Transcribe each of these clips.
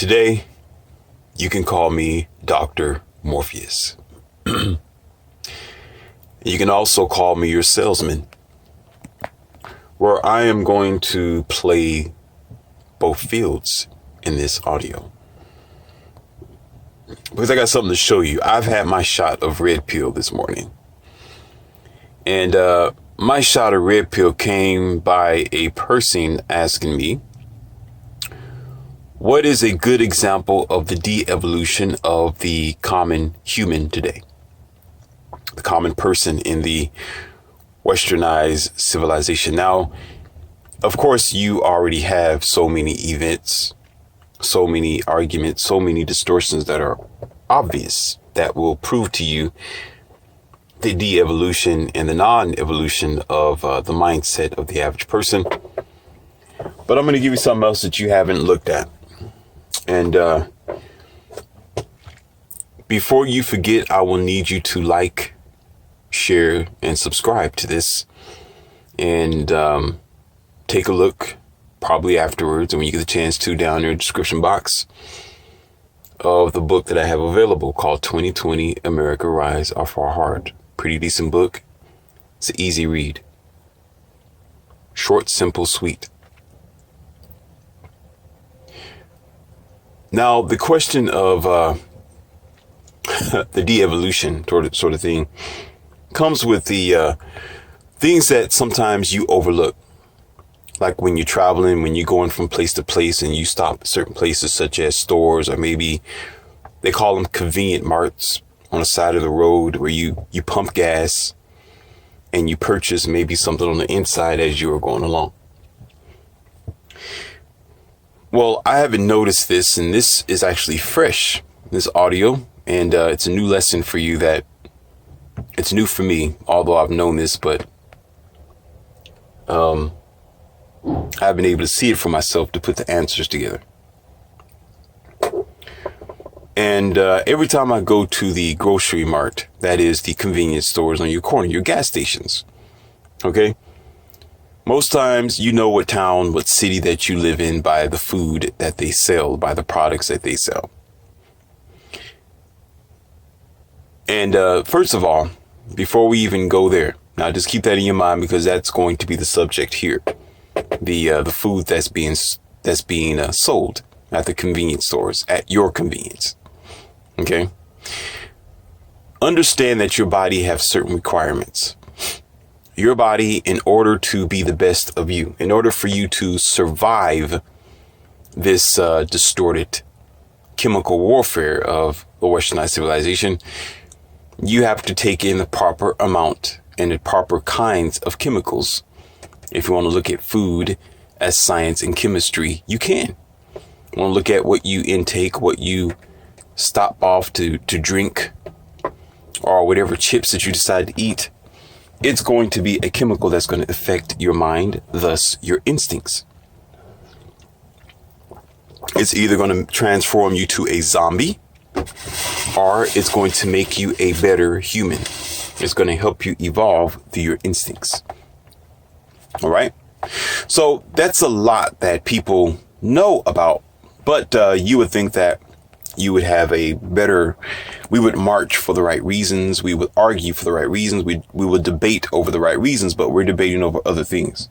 Today, you can call me Dr. Morpheus. You can also call me your salesman, where I am going to play both fields in this audio. Because I got something to show you. I've had my shot of red pill this morning. And my shot of red pill came by a person asking me, what is a good example of the de-evolution of the common human today? The common person in the westernized civilization. Now, of course, you already have so many events, so many arguments, so many distortions that are obvious that will prove to you the de-evolution and the non-evolution of the mindset of the average person. But I'm going to give you something else that you haven't looked at. And before you forget, I will need you to like, share, and subscribe to this. And take a look probably afterwards, and when you get the chance to, down in the description box of the book that I have available called 2020 America Rise Off Our Heart. Pretty decent book. It's an easy read. Short, simple, sweet. Now, the question of the de-evolution sort of thing comes with the things that sometimes you overlook. Like when you're traveling, when you're going from place to place and you stop at certain places such as stores, or maybe they call them convenient marts on the side of the road, where you pump gas and you purchase maybe something on the inside as you are going along. Well, I haven't noticed this, and this is actually fresh, this audio, and it's a new lesson for you that it's new for me, although I've known this, but I've been able to see it for myself to put the answers together. And every time I go to the grocery mart, that is the convenience stores on your corner, your gas stations, okay? Most times you know what town, what city that you live in by the food that they sell, by the products that they sell. And first of all, before we even go there, now just keep that in your mind, because that's going to be the subject here. The food that's being sold at the convenience stores, at your convenience. Okay? Understand that your body has certain requirements. Your body, in order to be the best of you, in order for you to survive this distorted chemical warfare of the westernized civilization, you have to take in the proper amount and the proper kinds of chemicals. If you want to look at food as science and chemistry, you can. You want to look at what you intake, what you stop off to drink, or whatever chips that you decide to eat. It's going to be a chemical that's going to affect your mind, thus your instincts. It's either going to transform you to a zombie, or it's going to make you a better human. It's going to help you evolve through your instincts. All right. So that's a lot that people know about, but you would think that you would have we would march for the right reasons. We would argue for the right reasons. We would debate over the right reasons, but we're debating over other things.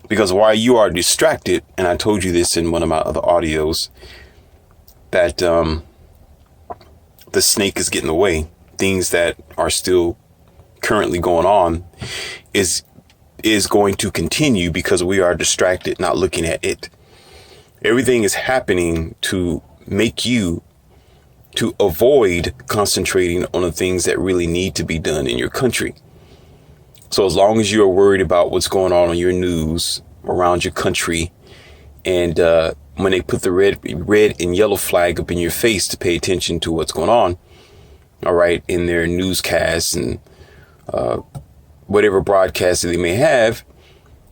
Because while you are distracted, and I told you this in one of my other audios, that the snake is getting away, things that are still currently going on is going to continue because we are distracted, not looking at it. Everything is happening to make you to avoid concentrating on the things that really need to be done in your country. So as long as you're worried about what's going on your news around your country, and when they put the red and yellow flag up in your face to pay attention to what's going on, all right, in their newscasts and whatever broadcast that they may have,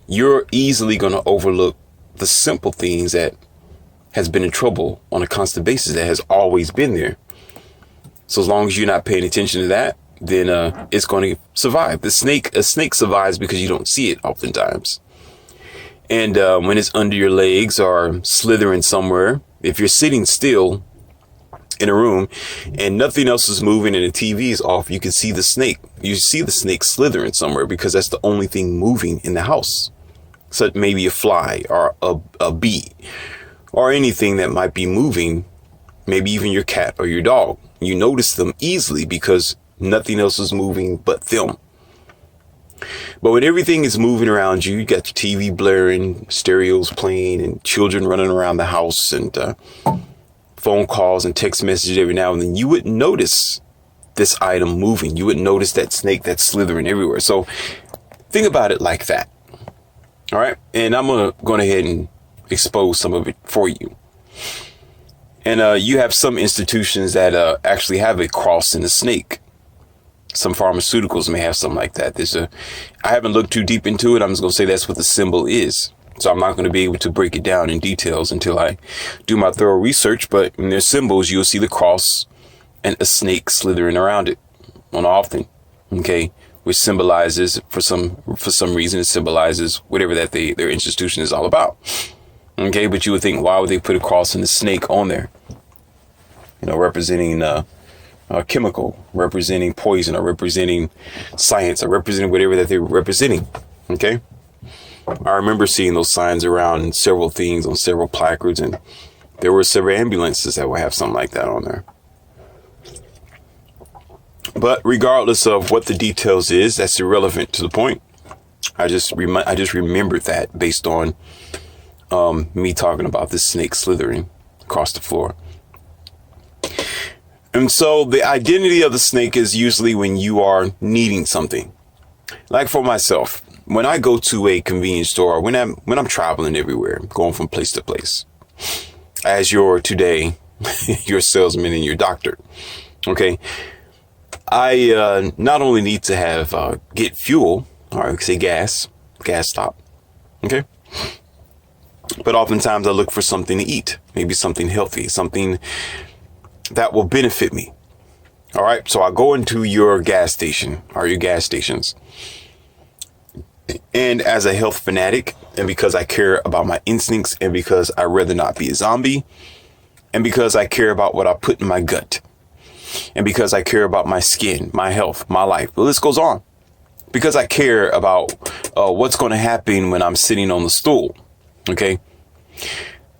you're easily going to overlook the simple things that has been in trouble on a constant basis, that has always been there. So as long as you're not paying attention to that, then it's going to survive. A snake survives because you don't see it oftentimes. And when it's under your legs or slithering somewhere, if you're sitting still in a room and nothing else is moving and the TV is off, you can see the snake. You see the snake slithering somewhere because that's the only thing moving in the house. So maybe a fly or a bee or anything that might be moving, maybe even your cat or your dog. You notice them easily because nothing else is moving but them. But when everything is moving around you, you got your TV blaring, stereos playing, and children running around the house, and phone calls and text messages every now and then, you wouldn't notice this item moving. You wouldn't notice that snake that's slithering everywhere. So think about it like that. All right. And I'm going to go ahead and expose some of it for you. And you have some institutions that actually have a cross and a snake. Some pharmaceuticals may have something like that. I haven't looked too deep into it. I'm just going to say that's what the symbol is. So I'm not going to be able to break it down in details until I do my thorough research. But in their symbols, you'll see the cross and a snake slithering around it on often. Okay. Which symbolizes, for some reason, it symbolizes whatever that their institution is all about. Okay. But you would think, why would they put a cross and a snake on there? You know, representing a chemical, representing poison, or representing science, or representing whatever that they're representing. Okay. I remember seeing those signs around several things on several placards, and there were several ambulances that would have something like that on there. But regardless of what the details is, that's irrelevant to the point. I just remembered that based on me talking about this snake slithering across the floor. And so the identity of the snake is usually when you are needing something. Like for myself, when I go to a convenience store, when I'm traveling everywhere, going from place to place, as your salesman and your doctor, okay, I not only need to have get fuel, or say gas stop, okay, but oftentimes I look for something to eat, maybe something healthy, something that will benefit me. All right, so I go into your gas station or your gas stations. And as a health fanatic, and because I care about my instincts, and because I'd rather not be a zombie, and because I care about what I put in my gut, and because I care about my skin, my health, my life, the list goes on. Because I care about what's going to happen when I'm sitting on the stool. Okay.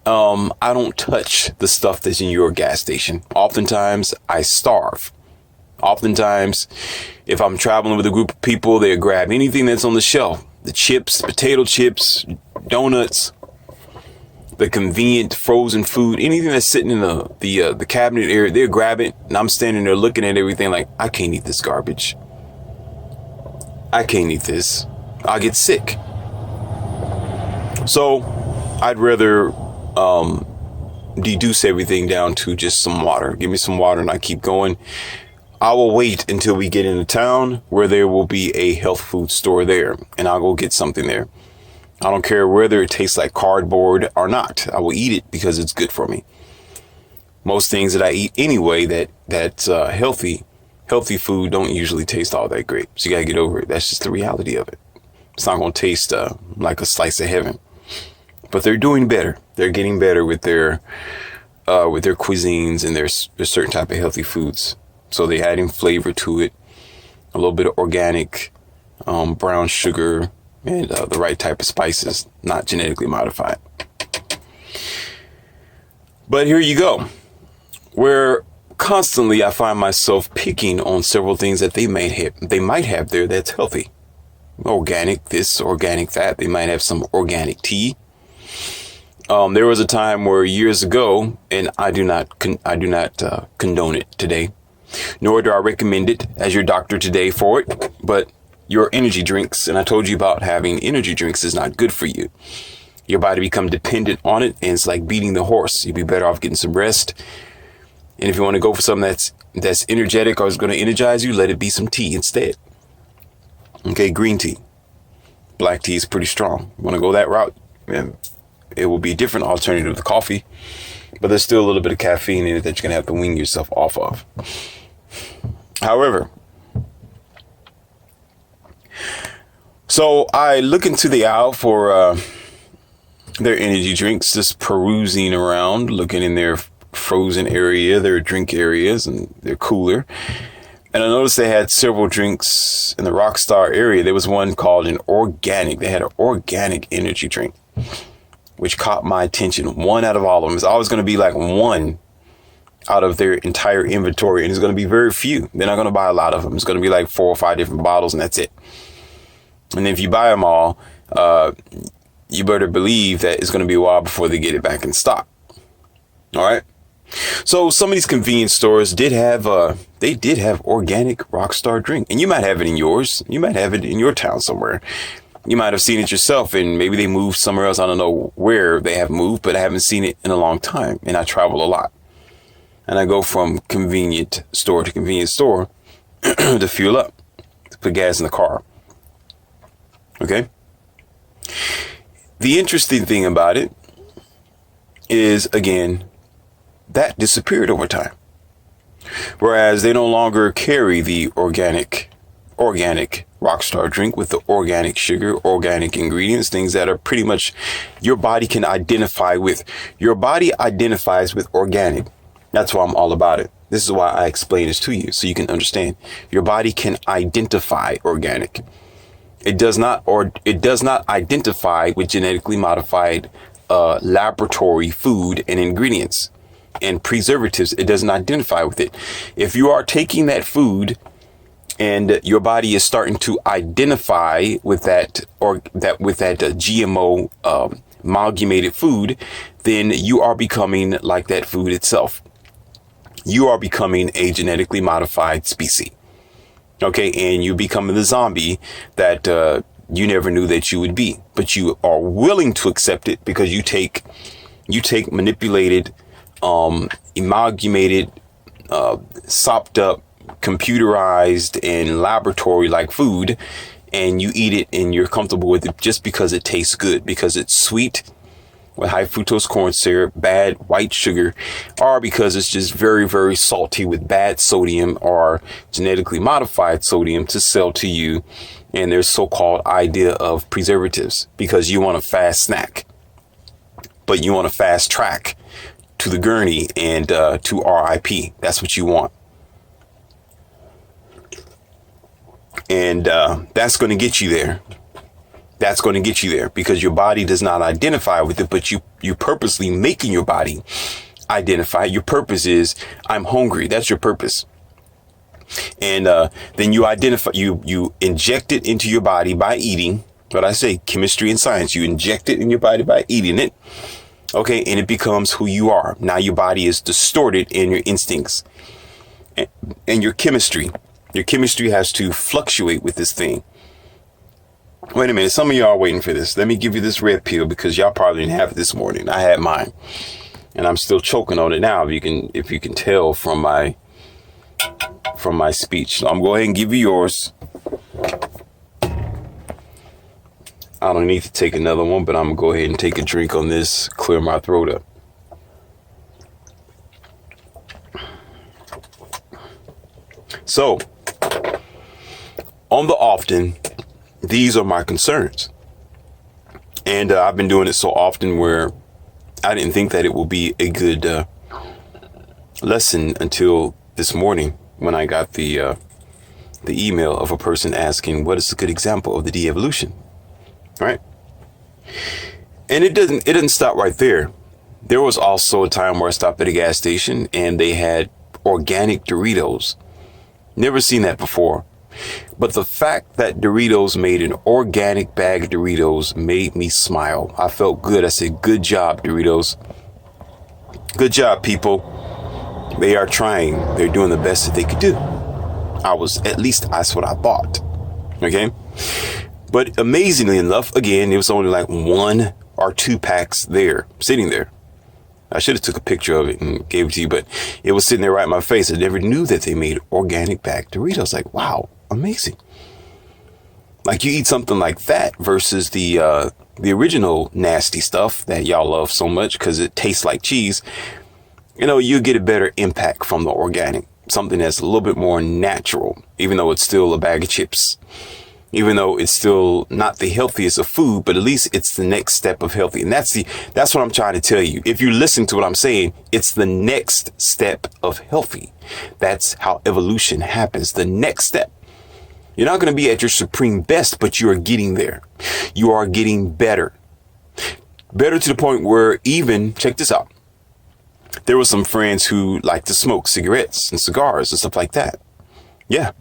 I don't touch the stuff that's in your gas station. Oftentimes I starve. Oftentimes, if I'm traveling with a group of people, they grab anything that's on the shelf. The chips, potato chips, donuts, the convenient frozen food, anything that's sitting in the cabinet area, they'll grab it. And I'm standing there looking at everything like, I can't eat this garbage. I can't eat this. I'll get sick. So I'd rather deduce everything down to just some water. Give me some water and I keep going. I will wait until we get into town where there will be a health food store there, and I'll go get something there. I don't care whether it tastes like cardboard or not. I will eat it because it's good for me. Most things that I eat anyway that's healthy food don't usually taste all that great. So you gotta get over it. That's just the reality of it. It's not gonna taste like a slice of heaven. But they're doing better. They're getting better with their cuisines and their certain type of healthy foods. So they're adding flavor to it, a little bit of organic, brown sugar, and the right type of spices, not genetically modified. But here you go, where constantly I find myself picking on several things that they might have there that's healthy. Organic this, organic that. They might have some organic tea. There was a time where years ago, and I do not condone it today, nor do I recommend it as your doctor today for it, but your energy drinks, and I told you about having energy drinks is not good for you. Your body become dependent on it, and it's like beating the horse. You'd be better off getting some rest. And if you want to go for something that's energetic or is going to energize you, let it be some tea instead. Okay, green tea. Black tea is pretty strong. You want to go that route? It will be a different alternative to coffee, but there's still a little bit of caffeine in it that you're going to have to wean yourself off of. However, so I look into the aisle for their energy drinks, just perusing around, looking in their frozen area, their drink areas, and their cooler. And I noticed they had several drinks in the Rockstar area. There was one called an organic. They had an organic energy drink, which caught my attention. One out of all of them. It's always going to be like one out of their entire inventory. And it's going to be very few. They're not going to buy a lot of them. It's going to be like 4 or 5 different bottles, and that's it. And if you buy them all, you better believe that it's going to be a while before they get it back in stock. All right. So some of these convenience stores did have organic Rockstar drink, and you might have it in yours. You might have it in your town somewhere. You might have seen it yourself, and maybe they moved somewhere else. I don't know where they have moved, but I haven't seen it in a long time. And I travel a lot, and I go from convenient store to convenience store to fuel up, to put gas in the car. Okay. The interesting thing about it is, again, that disappeared over time. Whereas they no longer carry the organic Rockstar drink with the organic sugar, organic ingredients, things that are pretty much your body can identify with. Your body identifies with organic. That's why I'm all about it. This is why I explain this to you, so you can understand. Your body can identify organic. It does not identify with genetically modified laboratory food and ingredients and preservatives. It doesn't identify with it. If you are taking that food and your body is starting to identify with that GMO amalgamated food, then you are becoming like that food itself. You are becoming a genetically modified species. Okay, and you're becoming the zombie that you never knew that you would be, but you are willing to accept it because you take manipulated, amalgamated, sopped up, computerized, and laboratory like food, and you eat it and you're comfortable with it just because it tastes good, because it's sweet with high fructose corn syrup, bad white sugar, or because it's just very, very salty with bad sodium or genetically modified sodium to sell to you. And there's so-called idea of preservatives because you want a fast snack, but you want a fast track to the gurney and to RIP. That's what you want. And that's going to get you there. That's going to get you there because your body does not identify with it, but you purposely making your body identify. Your purpose is, I'm hungry. That's your purpose. And then you identify, you inject it into your body by eating. What I say, chemistry and science, you inject it in your body by eating it. Okay. And it becomes who you are. Now your body is distorted in your instincts and your chemistry. Your chemistry has to fluctuate with this thing. Wait a minute. Some of y'all are waiting for this. Let me give you this red pill because y'all probably didn't have it this morning. I had mine and I'm still choking on it now. If you can tell from my speech. So I'm going to go ahead and give you yours. I don't need to take another one, but I'm going to go ahead and take a drink on this, clear my throat up. So, on the often, these are my concerns. And I've been doing it so often where I didn't think that it will be a good lesson until this morning when I got the email of a person asking, what is a good example of the de-evolution? Right? And it doesn't stop right there. There was also a time where I stopped at a gas station and they had organic Doritos. Never seen that before. But the fact that Doritos made an organic bag of Doritos made me smile. I felt good. I said, good job, Doritos. Good job, people. They are trying. They're doing the best that they could do. At least that's what I thought. Okay. But amazingly enough, again, it was only like 1 or 2 packs there, sitting there. I should have took a picture of it and gave it to you, but it was sitting there right in my face. I never knew that they made organic bag Doritos. Like, wow, amazing. Like you eat something like that versus the original nasty stuff that y'all love so much because it tastes like cheese. You know, you get a better impact from the organic, something that's a little bit more natural, even though it's still a bag of chips. even though it's still not the healthiest of food, but at least it's the next step of healthy. And that's what I'm trying to tell you. If you listen to what I'm saying, it's the next step of healthy. That's how evolution happens. The next step. You're not going to be at your supreme best, but you are getting there. You are getting better. Better to the point where even, check this out. There were some friends who like to smoke cigarettes and cigars and stuff like that. Yeah.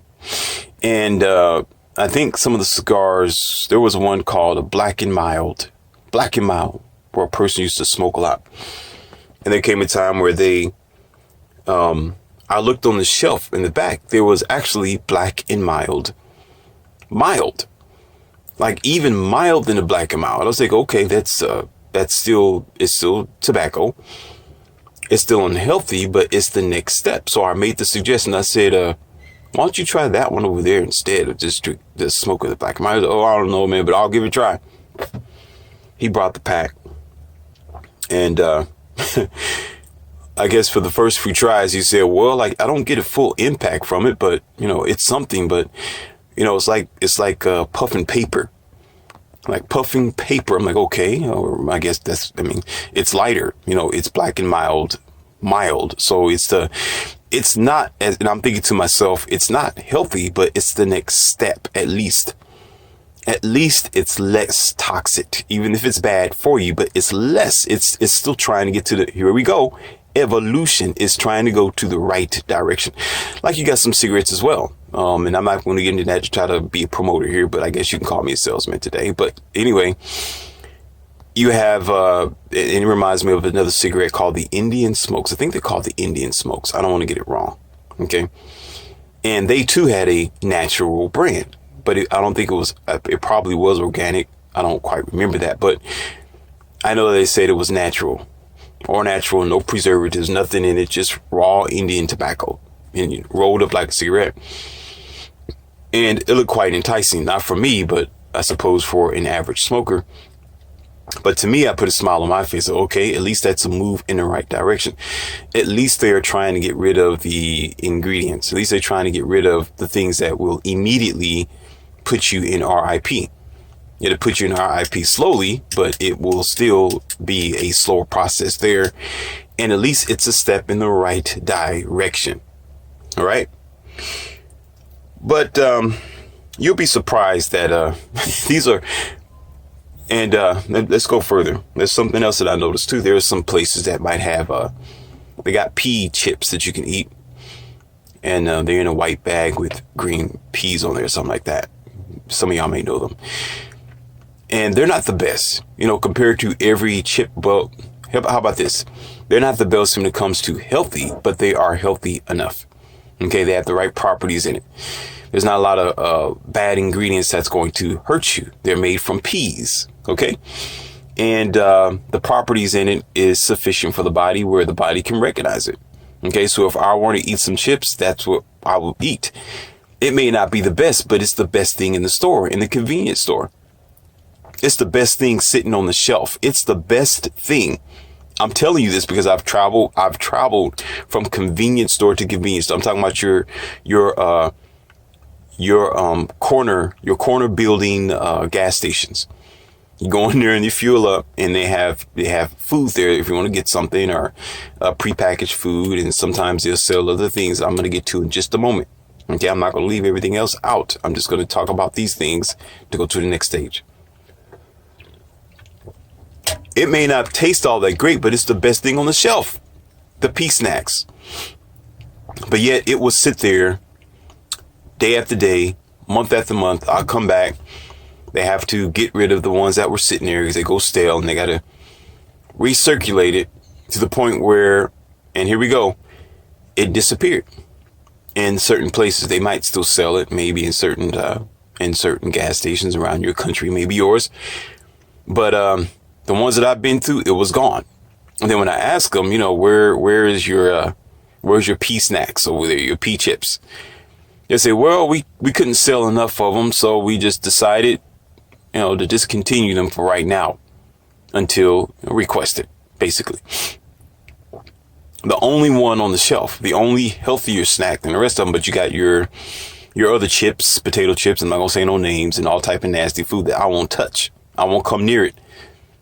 And I think some of the cigars, there was one called a Black and Mild, where a person used to smoke a lot. And there came a time where I looked on the shelf in the back, there was actually Black and Mild. Like even mild than a Black and Mild. I was like, okay, it's still tobacco. It's still unhealthy, but it's the next step. So I made the suggestion. I said, why don't you try that one over there instead of just smoke with the Black and Mild? Oh, I don't know, man, but I'll give it a try. He brought the pack. And I guess for the first few tries, he said, well, like, I don't get a full impact from it, but, it's something. But, it's like puffing paper. Like puffing paper. I'm like, okay, or I guess it's lighter, it's Black and mild. So it's not, and I'm thinking to myself, it's not healthy, but it's the next step. At least it's less toxic, even if it's bad for you, but it's less, it's still trying to get to here we go. Evolution is trying to go to the right direction. Like you got some cigarettes as well. And I'm not going to get into that to try to be a promoter here, but I guess you can call me a salesman today. But anyway, you have, and it reminds me of another cigarette called the Indian Smokes. I think they're called the Indian Smokes. I don't want to get it wrong. Okay. And they too had a natural brand, but I don't think it probably was organic. I don't quite remember that, but I know they said it was natural, no preservatives, nothing in it, just raw Indian tobacco and rolled up like a cigarette. And it looked quite enticing, not for me, but I suppose for an average smoker. But to me, I put a smile on my face. Okay, at least that's a move in the right direction. At least they are trying to get rid of the ingredients. At least they're trying to get rid of the things that will immediately put you in RIP. It'll put you in RIP slowly, but it will still be a slower process there. And at least it's a step in the right direction. All right. But you'll be surprised that these are. And let's go further. There's something else that I noticed too. There are some places that might have they got pea chips that you can eat. And they're in a white bag with green peas on there or something like that. Some of y'all may know them. And they're not the best, compared to every chip. Well, how about this? They're not the best when it comes to healthy, but they are healthy enough. Okay, they have the right properties in it. There's not a lot of bad ingredients that's going to hurt you. They're made from peas. Okay. And the properties in it is sufficient for the body where the body can recognize it. Okay. So if I want to eat some chips, that's what I will eat. It may not be the best, but it's the best thing in the store, in the convenience store. It's the best thing sitting on the shelf. It's the best thing. I'm telling you this because I've traveled from convenience store to convenience store. I'm talking about your corner building gas stations. You go in there and you fuel up, and they have food there if you want to get something, or prepackaged food, and sometimes they'll sell other things I'm going to get to in just a moment. Okay, I'm not going to leave everything else out. I'm just going to talk about these things to go to the next stage. It may not taste all that great, but it's the best thing on the shelf. The pea snacks. But yet it will sit there day after day, month after month. I'll come back. They have to get rid of the ones that were sitting there because they go stale, and they got to recirculate it to the point where, and here we go, it disappeared. In certain places, they might still sell it, maybe in certain gas stations around your country, maybe yours. But the ones that I've been through, it was gone. And then when I ask them, where's your pea snacks over there, your pea chips? They say, well, we couldn't sell enough of them, so we just decided, to discontinue them for right now until requested, basically. The only one on the shelf, the only healthier snack than the rest of them, but you got your Your other chips, potato chips, I'm not going to say no names, and all type of nasty food that I won't touch. I won't come near it.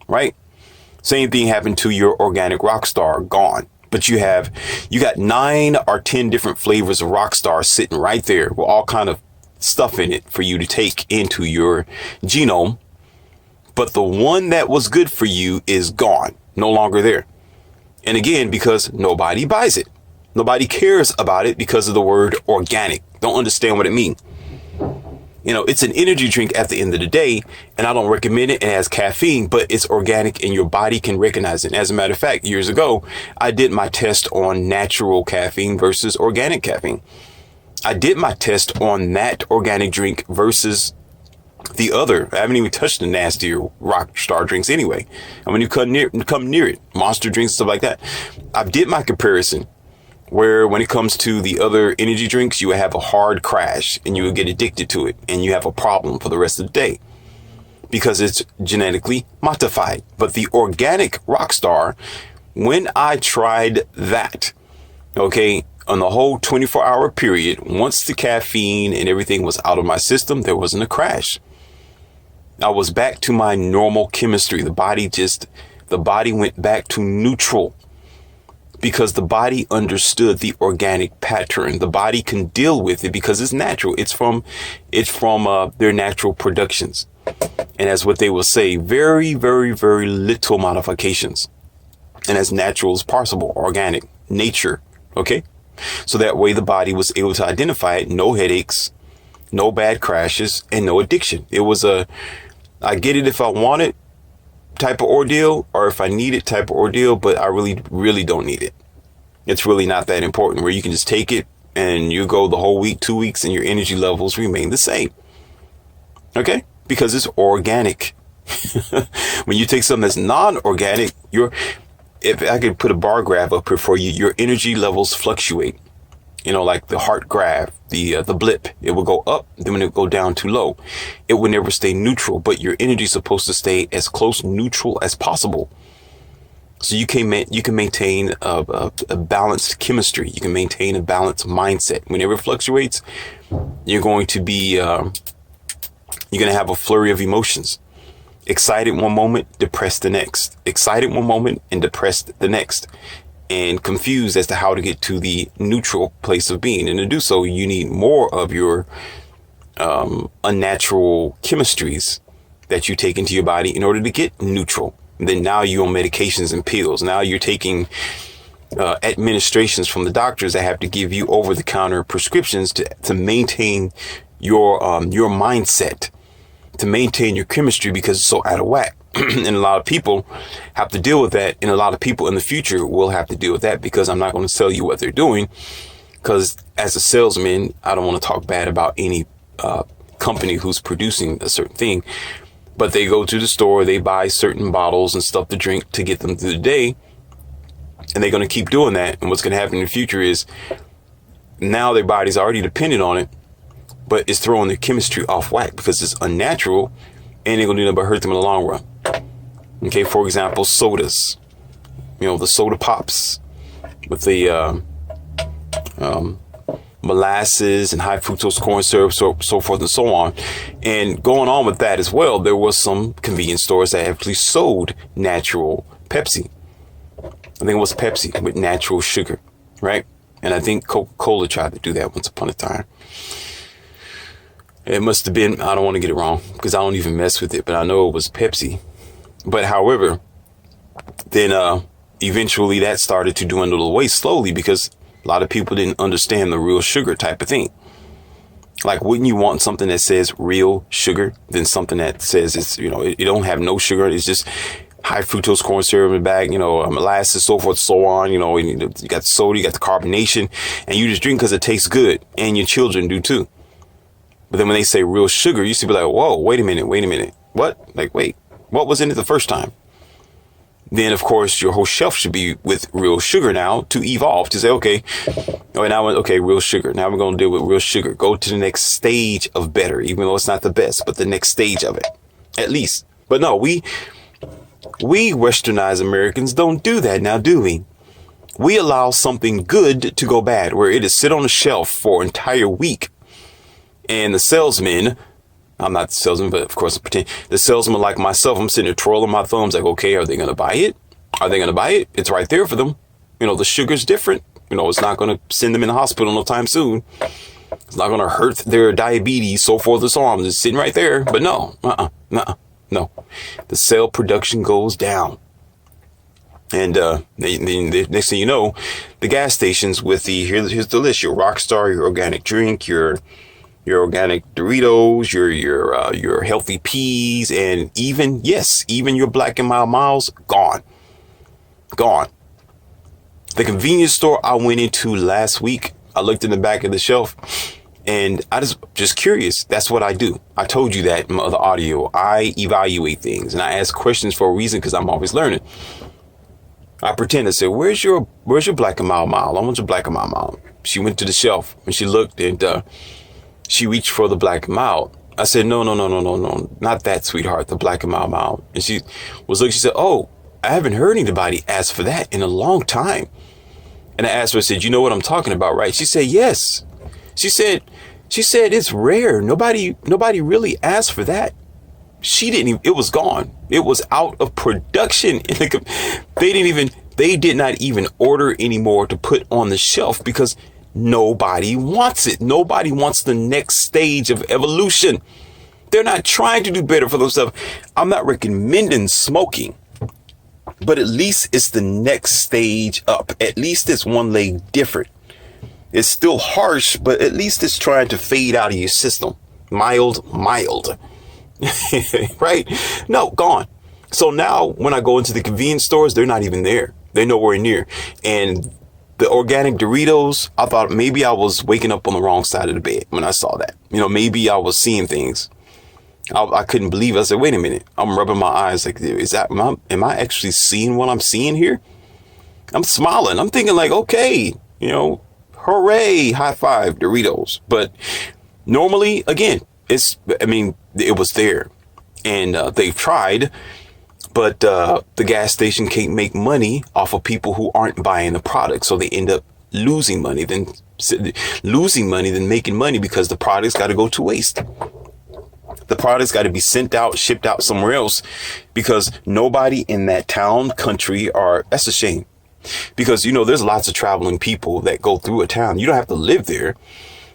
Right? Same thing happened to your organic Rockstar, gone. But you got 9 or 10 different flavors of Rockstar sitting right there with all kind of stuff in it for you to take into your genome. But the one that was good for you is gone, no longer there. And again, because nobody buys it. Nobody cares about it because of the word organic. Don't understand what it means. You know, it's an energy drink at the end of the day, and I don't recommend it. It has caffeine, but it's organic and your body can recognize it. As a matter of fact, years ago, I did my test on natural caffeine versus organic caffeine. I did my test on that organic drink versus the other. I haven't even touched the nastier Rockstar drinks anyway. And when you come near it, Monster drinks, stuff like that. I did my comparison where when it comes to the other energy drinks, you would have a hard crash and you would get addicted to it and you have a problem for the rest of the day because it's genetically modified. But the organic Rockstar, when I tried that, okay, on the whole 24-hour period, once the caffeine and everything was out of my system, there wasn't a crash. I was back to my normal chemistry. The body went back to neutral because the body understood the organic pattern. The body can deal with it because it's natural. It's from their natural productions. And as what they will say, very, very, very little modifications. And as natural as possible, organic, nature. Okay. So that way the body was able to identify it. No headaches, no bad crashes, and no addiction. It was I get it if I want it type of ordeal, or if I need it type of ordeal, but I really, really don't need it. It's really not that important where you can just take it and you go the whole week, 2 weeks, and your energy levels remain the same. Okay? Because it's organic. When you take something that's non-organic, if I could put a bar graph up here for you, your energy levels fluctuate. You know, like the heart graph, the blip, it will go up, then when it go down too low, it will never stay neutral, but your energy is supposed to stay as close neutral as possible. So you can maintain a balanced chemistry. You can maintain a balanced mindset. Whenever it fluctuates, you're going to have a flurry of emotions. Excited one moment, depressed the next. Excited one moment and depressed the next. And confused as to how to get to the neutral place of being. And to do so, you need more of your unnatural chemistries that you take into your body in order to get neutral. And then now you're on medications and pills. Now you're taking administrations from the doctors that have to give you over-the-counter prescriptions to maintain your mindset, to maintain your chemistry because it's so out of whack. And a lot of people have to deal with that. And a lot of people in the future will have to deal with that because I'm not going to tell you what they're doing. Because as a salesman, I don't want to talk bad about any company who's producing a certain thing. But they go to the store, they buy certain bottles and stuff to drink to get them through the day. And they're going to keep doing that. And what's going to happen in the future is now their body's already dependent on it, but it's throwing their chemistry off whack because it's unnatural. And they're going to do nothing but hurt them in the long run. Okay, for example, sodas. You know, the soda pops with the molasses and high fructose corn syrup, so forth and so on. And going on with that as well, there was some convenience stores that actually sold natural Pepsi. I think it was Pepsi with natural sugar, right? And I think Coca-Cola tried to do that once upon a time. It must have been, I don't want to get it wrong because I don't even mess with it, but I know it was Pepsi. But however, then eventually that started to dwindle away slowly because a lot of people didn't understand the real sugar type of thing. Like, wouldn't you want something that says real sugar than something that says it's, you know, it don't have no sugar. It's just high fructose corn syrup in the bag, you know, molasses, so forth, so on. You know, you got the soda, you got the carbonation, and you just drink because it tastes good, and your children do too. But then when they say real sugar, you used to be like, whoa, wait a minute. What? Like, wait, what was in it the first time? Then, of course, your whole shelf should be with real sugar now to evolve, to say, okay, real sugar. Now we're going to deal with real sugar. Go to the next stage of better, even though it's not the best, but the next stage of it, at least. But no, we westernized Americans don't do that now, do we? We allow something good to go bad, where it is sit on a shelf for an entire week. And the salesman, I'm not the salesman, but of course I pretend, the salesman like myself, I'm sitting there twirling my thumbs like, okay, are they going to buy it? Are they going to buy it? It's right there for them. You know, the sugar's different. You know, it's not going to send them in the hospital no time soon. It's not going to hurt their diabetes, so forth and so on. It's sitting right there. But no, no. The cell production goes down. And the next thing you know, the gas stations with here's the list: your Rockstar, your organic drink, your organic Doritos, your healthy peas, and even your Black and Mild Miles, gone. The convenience store I went into last week, I looked in the back of the shelf, and I just curious. That's what I do. I told you that in my other audio. I evaluate things and I ask questions for a reason, because I'm always learning. I pretend to say, where's your Black and Mild Mild? I want your Black and Mild Mild. She went to the shelf and she looked, and she reached for the Black and Mild. I said, no, not that, sweetheart, the Black and Mild. And she was looking, she said, oh, I haven't heard anybody ask for that in a long time. And I asked her, I said, you know what I'm talking about, right? She said, yes. She said, it's rare. Nobody really asked for that. It was gone. It was out of production. They did not even order anymore to put on the shelf, because nobody wants it. Nobody wants the next stage of evolution. They're not trying to do better for themselves. I'm not recommending smoking, but at least it's the next stage up. At least it's one leg different. It's still harsh, but at least it's trying to fade out of your system. Mild. Right? No, gone. So now when I go into the convenience stores, they're not even there. They're nowhere near. And the organic Doritos, I thought maybe I was waking up on the wrong side of the bed when I saw that. You know, maybe I was seeing things. I couldn't believe it. I said, wait a minute. I'm rubbing my eyes like, am I actually seeing what I'm seeing here? I'm smiling. I'm thinking like, okay, you know, hooray, high five, Doritos. But normally, again, it was there, and they've tried, but the gas station can't make money off of people who aren't buying the product. So they end up losing money than making money, because the product's got to go to waste. The product's got to be shipped out somewhere else, because nobody in that town, country, that's a shame. Because, you know, there's lots of traveling people that go through a town. You don't have to live there,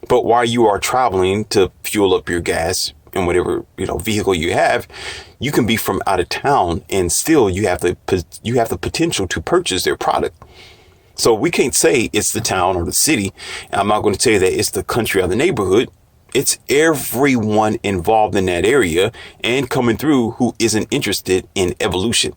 but while you are traveling to fuel up your gas in whatever, you know, vehicle you have, you can be from out of town, and still you have the potential to purchase their product. So we can't say it's the town or the city. And I'm not going to tell you that it's the country or the neighborhood. It's everyone involved in that area and coming through who isn't interested in evolution,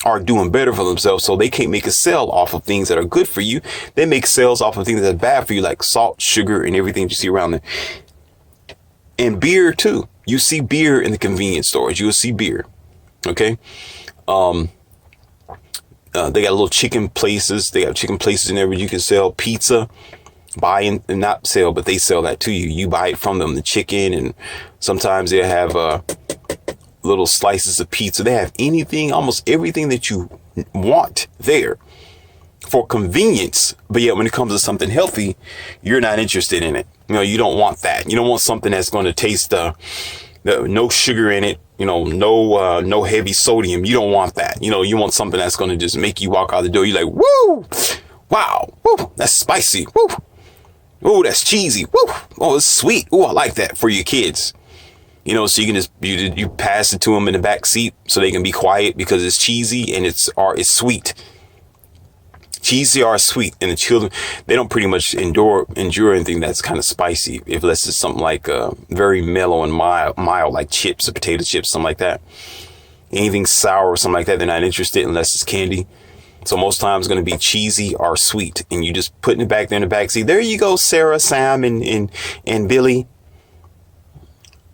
are doing better for themselves. So they can't make a sale off of things that are good for you. They make sales off of things that are bad for you, like salt, sugar, and everything you see around there. And beer too. You see beer in the convenience stores. You will see beer. Okay. They got little chicken places. They have chicken places in there where you can sell pizza. Buy and not sell, but they sell that to you. You buy it from them, the chicken, and sometimes they have little slices of pizza. They have almost everything that you want there for convenience. But yet when it comes to something healthy, you're not interested in it. You know, you don't want that. You don't want something that's going to taste no sugar in it. You know, no heavy sodium. You don't want that. You know, you want something that's going to just make you walk out the door. You're like, woo, wow, woo, that's spicy, woo. Oh, that's cheesy. Woo. Oh, it's sweet. Oh, I like that for your kids. You know, so you can just, you pass it to them in the back seat so they can be quiet, because it's cheesy and it's sweet. Cheesy or sweet. And the children, they don't pretty much endure anything that's kind of spicy, unless it's something like very mellow and mild, like chips or potato chips, something like that. Anything sour or something like that, they're not interested unless it's candy. So most times it's going to be cheesy or sweet, and you just putting it back there in the back seat. There you go, Sarah, Sam, and Billy.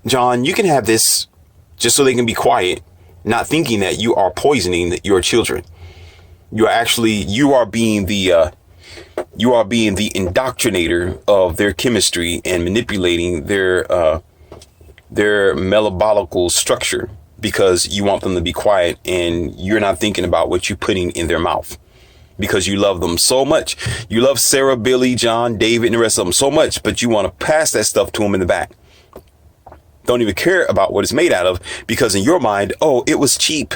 John, you can have this just so they can be quiet, not thinking that you are poisoning your children. You are being the indoctrinator of their chemistry and manipulating their metabolical structure, because you want them to be quiet, and you're not thinking about what you're putting in their mouth, because you love them so much. You love Sarah, Billy, John, David, and the rest of them so much, but you want to pass that stuff to them in the back. Don't even care about what it's made out of, because in your mind, oh, it was cheap.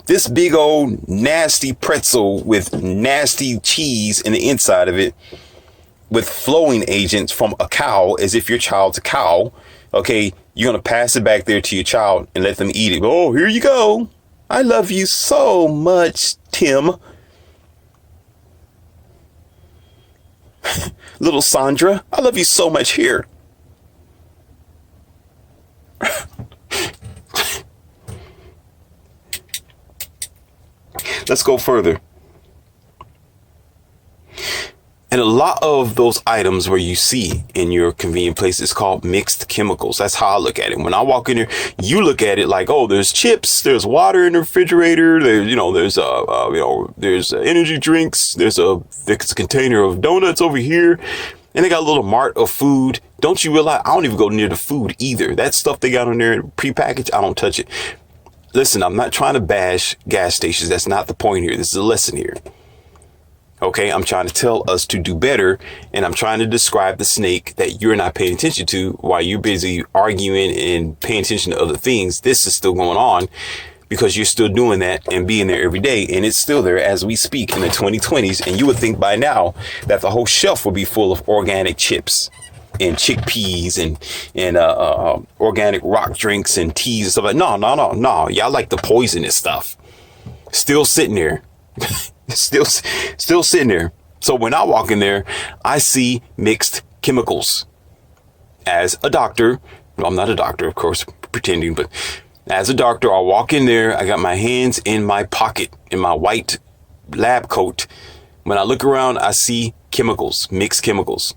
This big old nasty pretzel with nasty cheese in the inside of it, with flowing agents from a cow, as if your child's a cow. Okay, you're going to pass it back there to your child and let them eat it. Oh, here you go. I love you so much, Tim. Little Sandra, I love you so much here. Let's go further. And a lot of those items where you see in your convenient place is called mixed chemicals. That's how I look at it. When I walk in there, you look at it like, oh, there's chips, there's water in the refrigerator, there's energy drinks, there's a container of donuts over here, and they got a little mart of food. Don't you realize I don't even go near the food either? That stuff they got on there prepackaged, I don't touch it. Listen, I'm not trying to bash gas stations. That's not the point here. This is a lesson here. Okay, I'm trying to tell us to do better, and I'm trying to describe the snake that you're not paying attention to while you're busy arguing and paying attention to other things. This is still going on because you're still doing that and being there every day, and it's still there as we speak in the 2020s. And you would think by now that the whole shelf would be full of organic chips and chickpeas and organic rock drinks and teas and stuff like that. No. Y'all like the poisonous stuff. Still sitting there. Still sitting there. So when I walk in there, I see mixed chemicals. As a doctor, well, I'm not a doctor, of course, pretending, but as a doctor, I walk in there. I got my hands in my pocket, in my white lab coat. When I look around, I see chemicals, mixed chemicals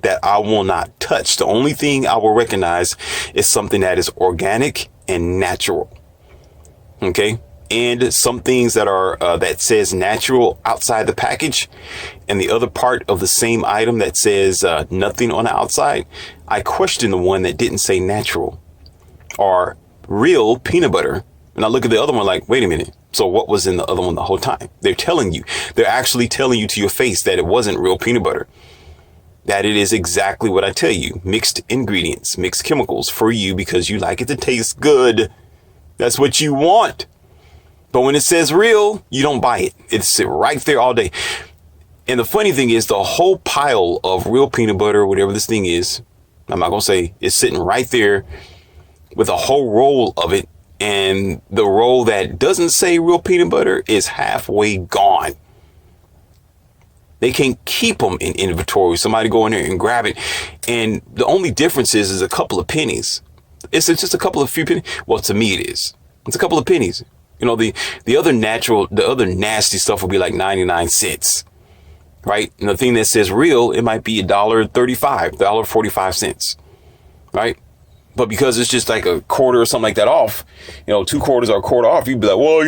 that I will not touch. The only thing I will recognize is something that is organic and natural. Okay. And some things that are that says natural outside the package, and the other part of the same item that says nothing on the outside. I question the one that didn't say natural or real peanut butter. And I look at the other one like, wait a minute. So what was in the other one the whole time? They're actually telling you to your face that it wasn't real peanut butter. That it is exactly what I tell you. Mixed ingredients, mixed chemicals for you because you like it to taste good. That's what you want. But when it says real, you don't buy it. It's right there all day. And the funny thing is the whole pile of real peanut butter, whatever this thing is, I'm not going to say, it's sitting right there with a whole roll of it. And the roll that doesn't say real peanut butter is halfway gone. They can't keep them in inventory. Somebody go in there and grab it. And the only difference is a couple of pennies. It's just a few pennies. Well, to me, it is. It's a couple of pennies. You know, the other nasty stuff will be like 99 cents, right? And the thing that says real, it might be $1.35, $1.45, right? But because it's just like a quarter or something like that off, 2 quarters or a quarter off, you'd be like, well,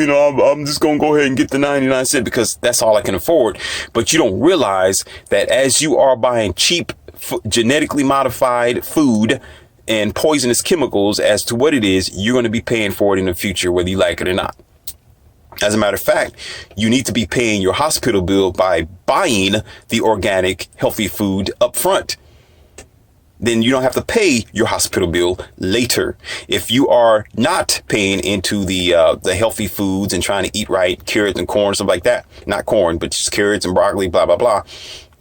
I'm just going to go ahead and get the 99 cents because that's all I can afford. But you don't realize that as you are buying cheap, genetically modified food and poisonous chemicals as to what it is, you're going to be paying for it in the future, whether you like it or not. As a matter of fact, you need to be paying your hospital bill by buying the organic, healthy food up front. Then you don't have to pay your hospital bill later. If you are not paying into the healthy foods and trying to eat right, carrots and corn, stuff like that, not corn, but just carrots and broccoli, blah, blah, blah.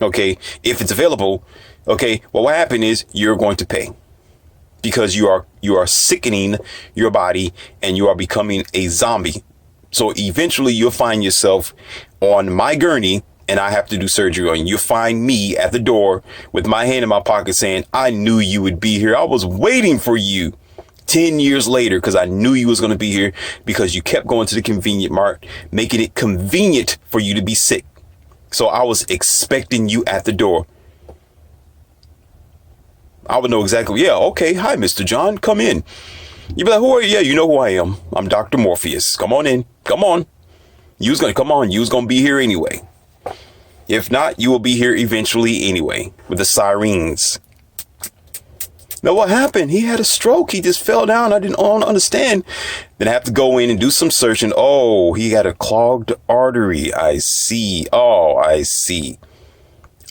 Okay. If it's available. Okay. Well, what happened is you're going to pay. Because you are sickening your body and you are becoming a zombie. So eventually you'll find yourself on my gurney and I have to do surgery on you. You'll find me at the door with my hand in my pocket saying, I knew you would be here. I was waiting for you 10 years later because I knew you was going to be here because you kept going to the convenient mart, making it convenient for you to be sick. So I was expecting you at the door. I would know exactly. Yeah. Okay. Hi, Mr. John. Come in. You'd be like, who are you? Yeah, you know who I am. I'm Dr. Morpheus. Come on in. Come on. You was going to be here anyway. If not, you will be here eventually anyway with the sirens. Now, what happened? He had a stroke. He just fell down. I don't understand. Then I have to go in and do some searching. Oh, he had a clogged artery. I see. Oh, I see.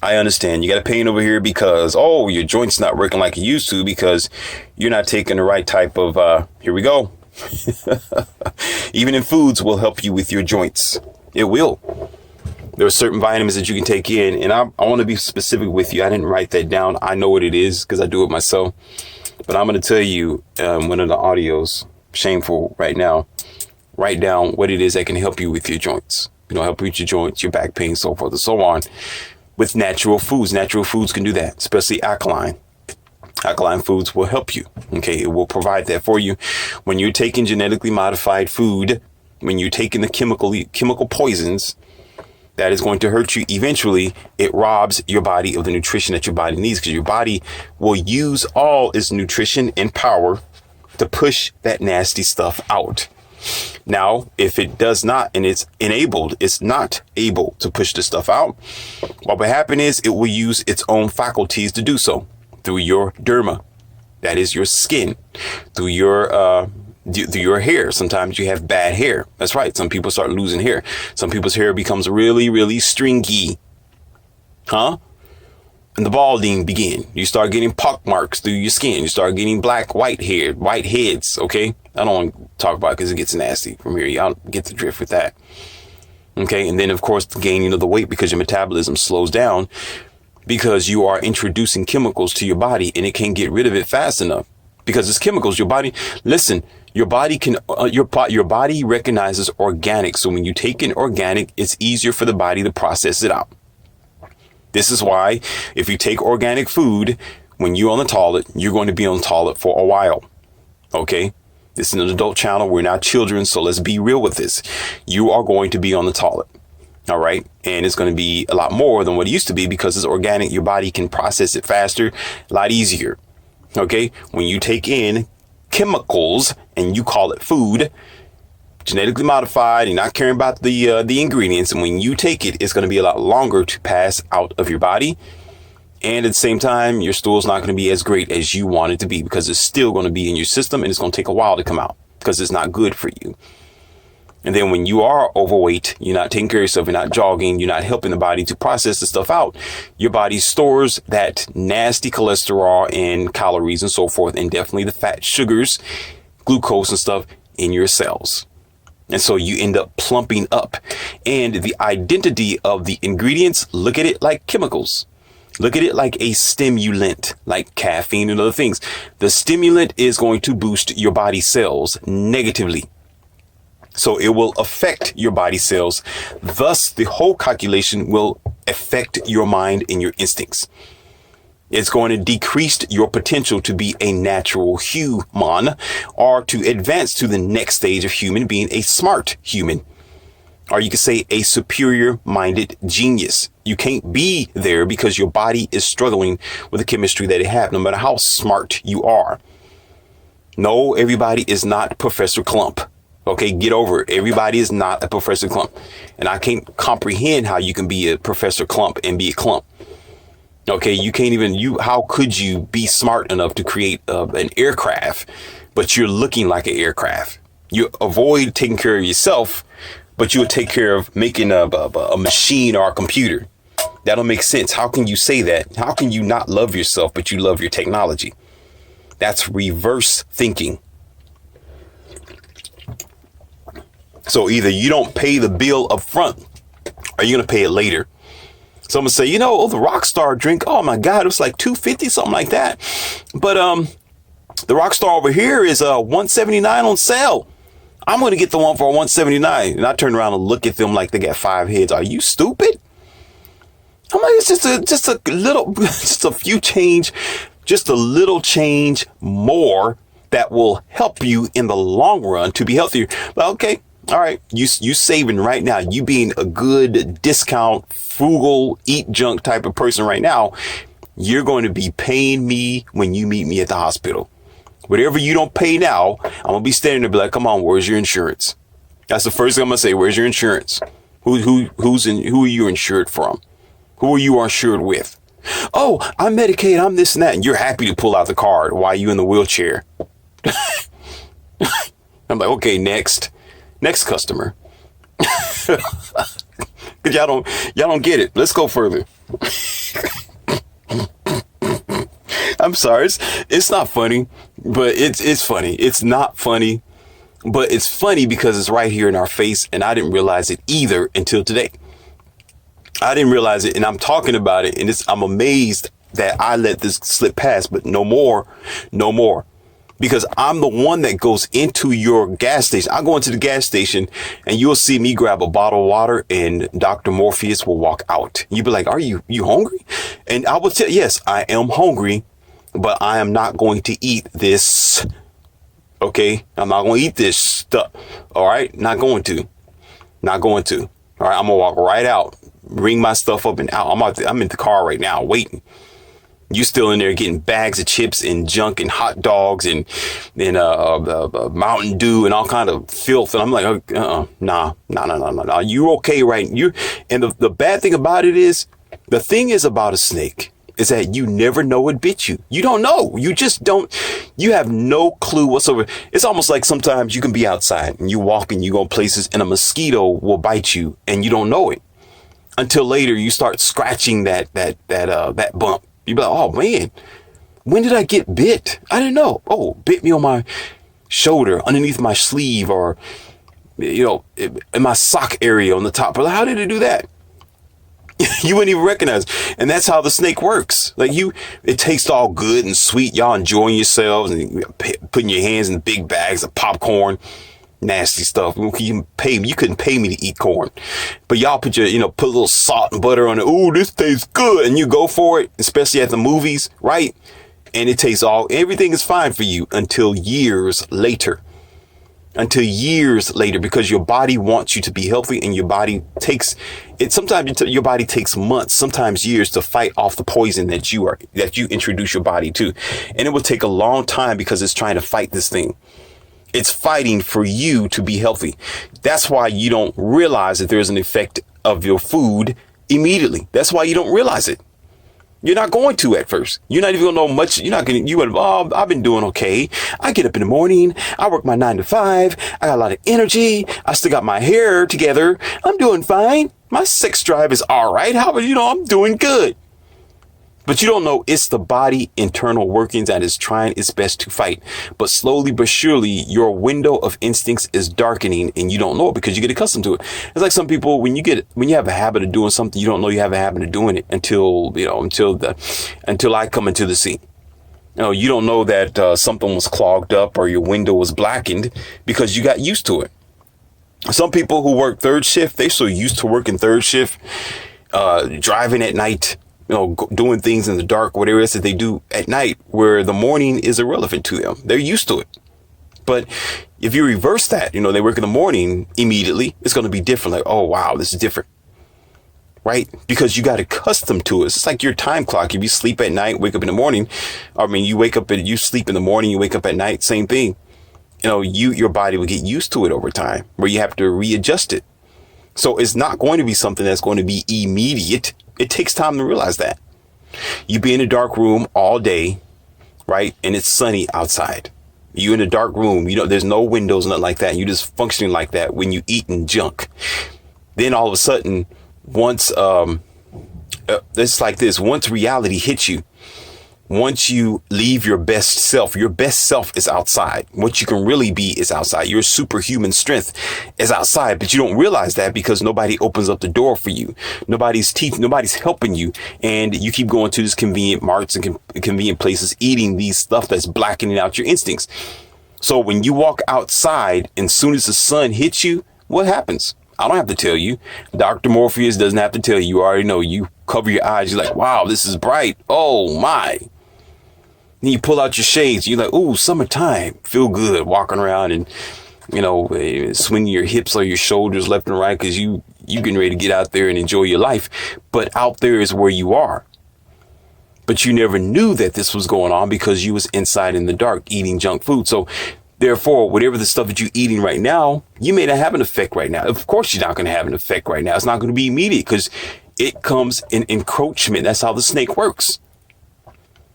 I understand. You got a pain over here because, oh, your joint's not working like it used to because you're not taking the right type of, here we go. Even in foods will help you with your joints. It will. There are certain vitamins that you can take in. And I want to be specific with you. I didn't write that down. I know what it is because I do it myself. But I'm going to tell you one of the audios, shameful right now. Write down what it is that can help you with your joints. Help you with your joints, your back pain, so forth and so on. With natural foods. Natural foods can do that, especially alkaline. Alkaline foods will help you. Okay, it will provide that for you. When you're taking genetically modified food, when you're taking the chemical poisons, that is going to hurt you. Eventually, it robs your body of the nutrition that your body needs because your body will use all its nutrition and power to push that nasty stuff out. Now, if it does not and it's not able to push the stuff out, what will happen is it will use its own faculties to do so through your derma. That is your skin, through your hair. Sometimes you have bad hair. That's right. Some people start losing hair. Some people's hair becomes really, really stringy. And the balding begin. You start getting pock marks through your skin. You start getting white heads. Okay. I don't want to talk about it because it gets nasty from here. Y'all get the drift with that. Okay. And then, of course, the gaining of the weight because your metabolism slows down because you are introducing chemicals to your body and it can't get rid of it fast enough because it's chemicals. Your body, listen, your body your body recognizes organic. So when you take in organic, it's easier for the body to process it out. This is why if you take organic food, when you're on the toilet, you're going to be on the toilet for a while. Okay. This is an adult channel. We're not children. So let's be real with this. You are going to be on the toilet. All right. And it's going to be a lot more than what it used to be because it's organic. Your body can process it faster, a lot easier. OK, when you take in chemicals and you call it food, genetically modified, you're not caring about the ingredients. And when you take it, it's going to be a lot longer to pass out of your body. And at the same time, your stool's not going to be as great as you want it to be because it's still going to be in your system and it's going to take a while to come out because it's not good for you. And then when you are overweight, you're not taking care of yourself, you're not jogging, you're not helping the body to process the stuff out. Your body stores that nasty cholesterol and calories and so forth, and definitely the fat, sugars, glucose and stuff in your cells. And so you end up plumping up. And the identity of the ingredients, look at it like chemicals. Look at it like a stimulant, like caffeine and other things. The stimulant is going to boost your body cells negatively. So it will affect your body cells. Thus, the whole calculation will affect your mind and your instincts. It's going to decrease your potential to be a natural human or to advance to the next stage of human, being a smart human. Or you could say a superior minded genius. You can't be there because your body is struggling with the chemistry that it has, no matter how smart you are. No, everybody is not Professor Clump. Okay, get over it. Everybody is not a Professor Clump. And I can't comprehend how you can be a Professor Clump and be a clump. Okay, you can't even, how could you be smart enough to create an aircraft, but you're looking like an aircraft? You avoid taking care of yourself, but you would take care of making a machine or a computer. That don't make sense. How can you say that? How can you not love yourself, but you love your technology? That's reverse thinking. So either you don't pay the bill up front or you're going to pay it later. Someone say, the Rockstar drink, oh my God, it was like $250, something like that. But the Rockstar over here is $179 on sale. I'm going to get the one for $179. And I turn around and look at them like they got 5 heads. Are you stupid? I'm like, it's just a little, just a few change, just a little change more that will help you in the long run to be healthier. But okay. All right. You saving right now. You being a good discount, frugal, eat junk type of person right now. You're going to be paying me when you meet me at the hospital. Whatever you don't pay now, I'm going to be standing there and be like, come on, where's your insurance? That's the first thing I'm going to say. Where's your insurance? Who are you insured from? Who are you insured with? Oh, I'm Medicaid. I'm this and that. And you're happy to pull out the card while you're in the wheelchair. I'm like, okay, next customer. Cause y'all don't get it. Let's go further. I'm sorry. It's not funny, but it's funny. It's not funny, but it's funny because it's right here in our face. And I didn't realize it either until today. I didn't realize it. And I'm talking about it. And I'm amazed that I let this slip past, but no more. Because I'm the one that goes into your gas station. I go into the gas station and you'll see me grab a bottle of water and Dr. Morpheus will walk out. You'll be like, are you hungry? And I will tell, yes, I am hungry, but I am not going to eat this. Okay. I'm not going to eat this stuff. All right. Not going to. All right. I'm going to walk right out, ring my stuff up and out. I'm in the car right now waiting. You still in there getting bags of chips and junk and hot dogs and Mountain Dew and all kind of filth. And I'm like, nah. You okay, right? And the bad thing about it is, the thing is about a snake is that you never know it bit you. You don't know. You just don't. You have no clue whatsoever. It's almost like sometimes you can be outside and you walk and you go places and a mosquito will bite you and you don't know it until later you start scratching that bump. You be like, oh man, when did I get bit? I didn't know. Oh, bit me on my shoulder, underneath my sleeve, or, in my sock area on the top. But how did it do that? You wouldn't even recognize. And that's how the snake works. Like it tastes all good and sweet. Y'all enjoying yourselves and putting your hands in big bags of popcorn. Nasty stuff. You couldn't pay me to eat corn, but y'all put a little salt and butter on it. Ooh, this tastes good. And you go for it, especially at the movies, right? And it tastes everything is fine for you until years later, because your body wants you to be healthy and your body takes it. Sometimes your body takes months, sometimes years to fight off the poison that you introduce your body to. And it will take a long time because it's trying to fight this thing. It's fighting for you to be healthy. That's why you don't realize that there's an effect of your food immediately. That's why you don't realize it. You're not going to at first. You're not even going to know much. I've been doing okay. I get up in the morning. I work my 9 to 5. I got a lot of energy. I still got my hair together. I'm doing fine. My sex drive is all right. I'm doing good. But you don't know it's the body internal workings that is trying its best to fight. But slowly but surely, your window of instincts is darkening and you don't know it because you get accustomed to it. It's like some people, when you have a habit of doing something, you don't know you have a habit of doing it until I come into the scene. You don't know that something was clogged up or your window was blackened because you got used to it. Some people who work third shift, they're so used to working third shift, driving at night, doing things in the dark, whatever it is that they do at night, where the morning is irrelevant to them. They're used to it. But if you reverse that, they work in the morning immediately, it's going to be different. Like, oh, wow, this is different. Right? Because you got accustomed to it. It's like your time clock. If you sleep at night, wake up in the morning, you sleep in the morning, you wake up at night, same thing. Your body will get used to it over time where you have to readjust it. So it's not going to be something that's going to be immediate. It takes time to realize that. You be in a dark room all day, right? And it's sunny outside. You in a dark room, there's no windows, nothing like that. You just functioning like that when you eating junk. Then all of a sudden, once it's like this, once reality hits you, once you leave your best self is outside. What you can really be is outside. Your superhuman strength is outside, but you don't realize that because nobody opens up the door for you. Nobody's helping you. And you keep going to these convenient marts and convenient places, eating these stuff that's blackening out your instincts. So when you walk outside and as soon as the sun hits you, what happens? I don't have to tell you. Dr. Morpheus doesn't have to tell you. You already know. You cover your eyes. You're like, wow, this is bright. Oh my. Then you pull out your shades. You're like, ooh, summertime. Feel good walking around and, swinging your hips or your shoulders left and right because you getting ready to get out there and enjoy your life. But out there is where you are. But you never knew that this was going on because you was inside in the dark eating junk food. So therefore, whatever the stuff that you're eating right now, you may not have an effect right now. Of course, you're not going to have an effect right now. It's not going to be immediate because it comes in encroachment. That's how the snake works.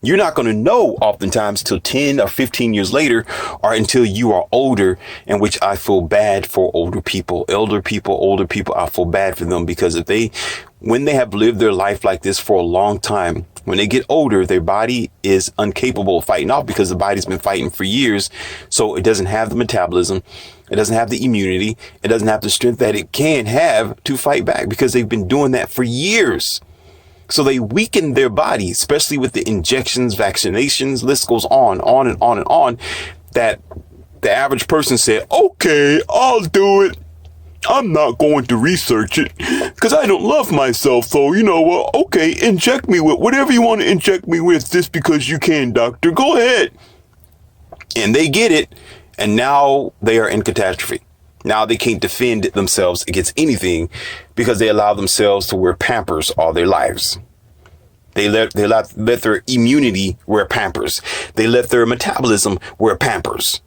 You're not going to know oftentimes till 10 or 15 years later or until you are older, in which I feel bad for older people, older people. I feel bad for them because when they have lived their life like this for a long time, When they get older, their body is incapable of fighting off because the body's been fighting for years. So it doesn't have the metabolism. It doesn't have the immunity. It doesn't have the strength that it can have to fight back because they've been doing that for years. So they weaken their body, especially with the injections, vaccinations, list goes on and on and on, that the average person said, okay, I'll do it. I'm not going to research it because I don't love myself. So, you know what? Okay, inject me with whatever you want to inject me with just because you can, doctor. Go ahead. And they get it. And now they are in catastrophe. Now they can't defend themselves against anything because they allow themselves to wear Pampers all their lives. They let their immunity wear Pampers. They let their metabolism wear Pampers.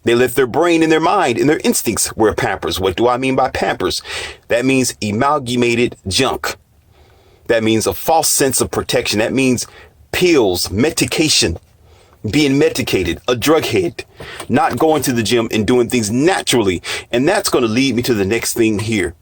They let their brain and their mind and their instincts wear Pampers. What do I mean by Pampers? That means amalgamated junk. That means a false sense of protection. That means pills, medication, being medicated, a drug head, not going to the gym and doing things naturally. And that's going to lead me to the next thing here.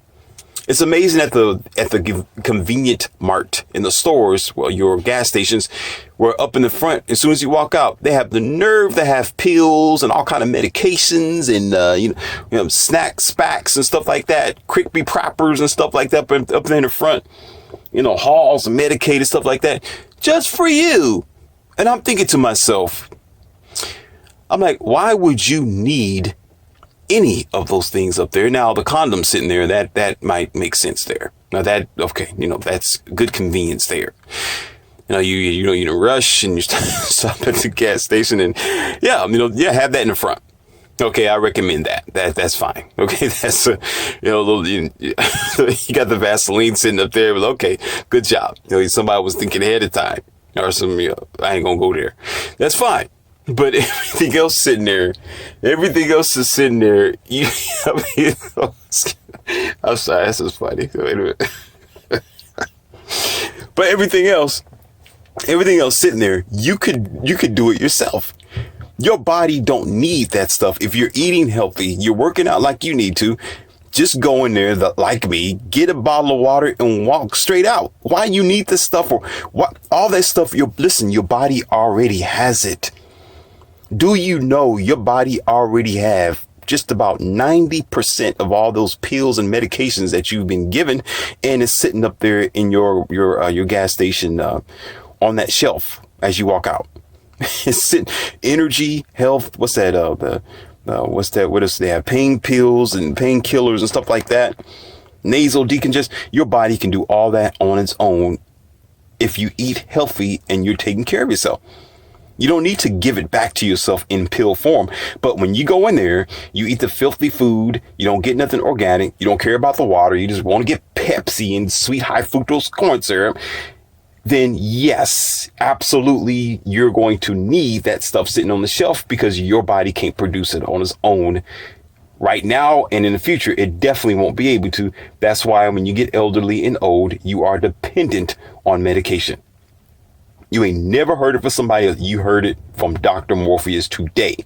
It's amazing at the convenient mart in the stores, well, your gas stations, where up in the front, as soon as you walk out, they have the nerve to have pills and all kind of medications and, you know, snacks, packs and stuff like that. Crickby proppers and stuff like that up there in the front, you know, halls and medicated stuff like that just for you. And I'm thinking to myself, I'm like, why would you need any of those things up there? Now, the condom sitting there, that might make sense there. Now that, okay, you know, that's good convenience there. You know, you rush and you stop at the gas station and have that in the front. Okay, I recommend that. That's fine. Okay, that's you got the Vaseline sitting up there. Well, okay, good job. You know, somebody was thinking ahead of time, or I ain't gonna go there. That's fine. But everything else is sitting there. I'm sorry, this is funny. Wait a minute. But everything else sitting there, you could do it yourself. Your body don't need that stuff. If you're eating healthy, you're working out like you need to, just go in there, like me, get a bottle of water and walk straight out. Why you need this stuff or what? All that stuff, your body already has it. Do you know your body already have just about 90% of all those pills and medications that you've been given, and it's sitting up there in your gas station on that shelf as you walk out. It's sitting, energy, health. What's that? What else they have? Pain pills and painkillers and stuff like that. Nasal decongest. Your body can do all that on its own if you eat healthy and you're taking care of yourself. You don't need to give it back to yourself in pill form. But when you go in there, you eat the filthy food, you don't get nothing organic, you don't care about the water, you just want to get Pepsi and sweet high fructose corn syrup, then yes, absolutely, you're going to need that stuff sitting on the shelf because your body can't produce it on its own right now. And in the future, it definitely won't be able to. That's why when you get elderly and old, you are dependent on medication. You ain't never heard it from somebody else. You heard it from Dr. Morpheus today.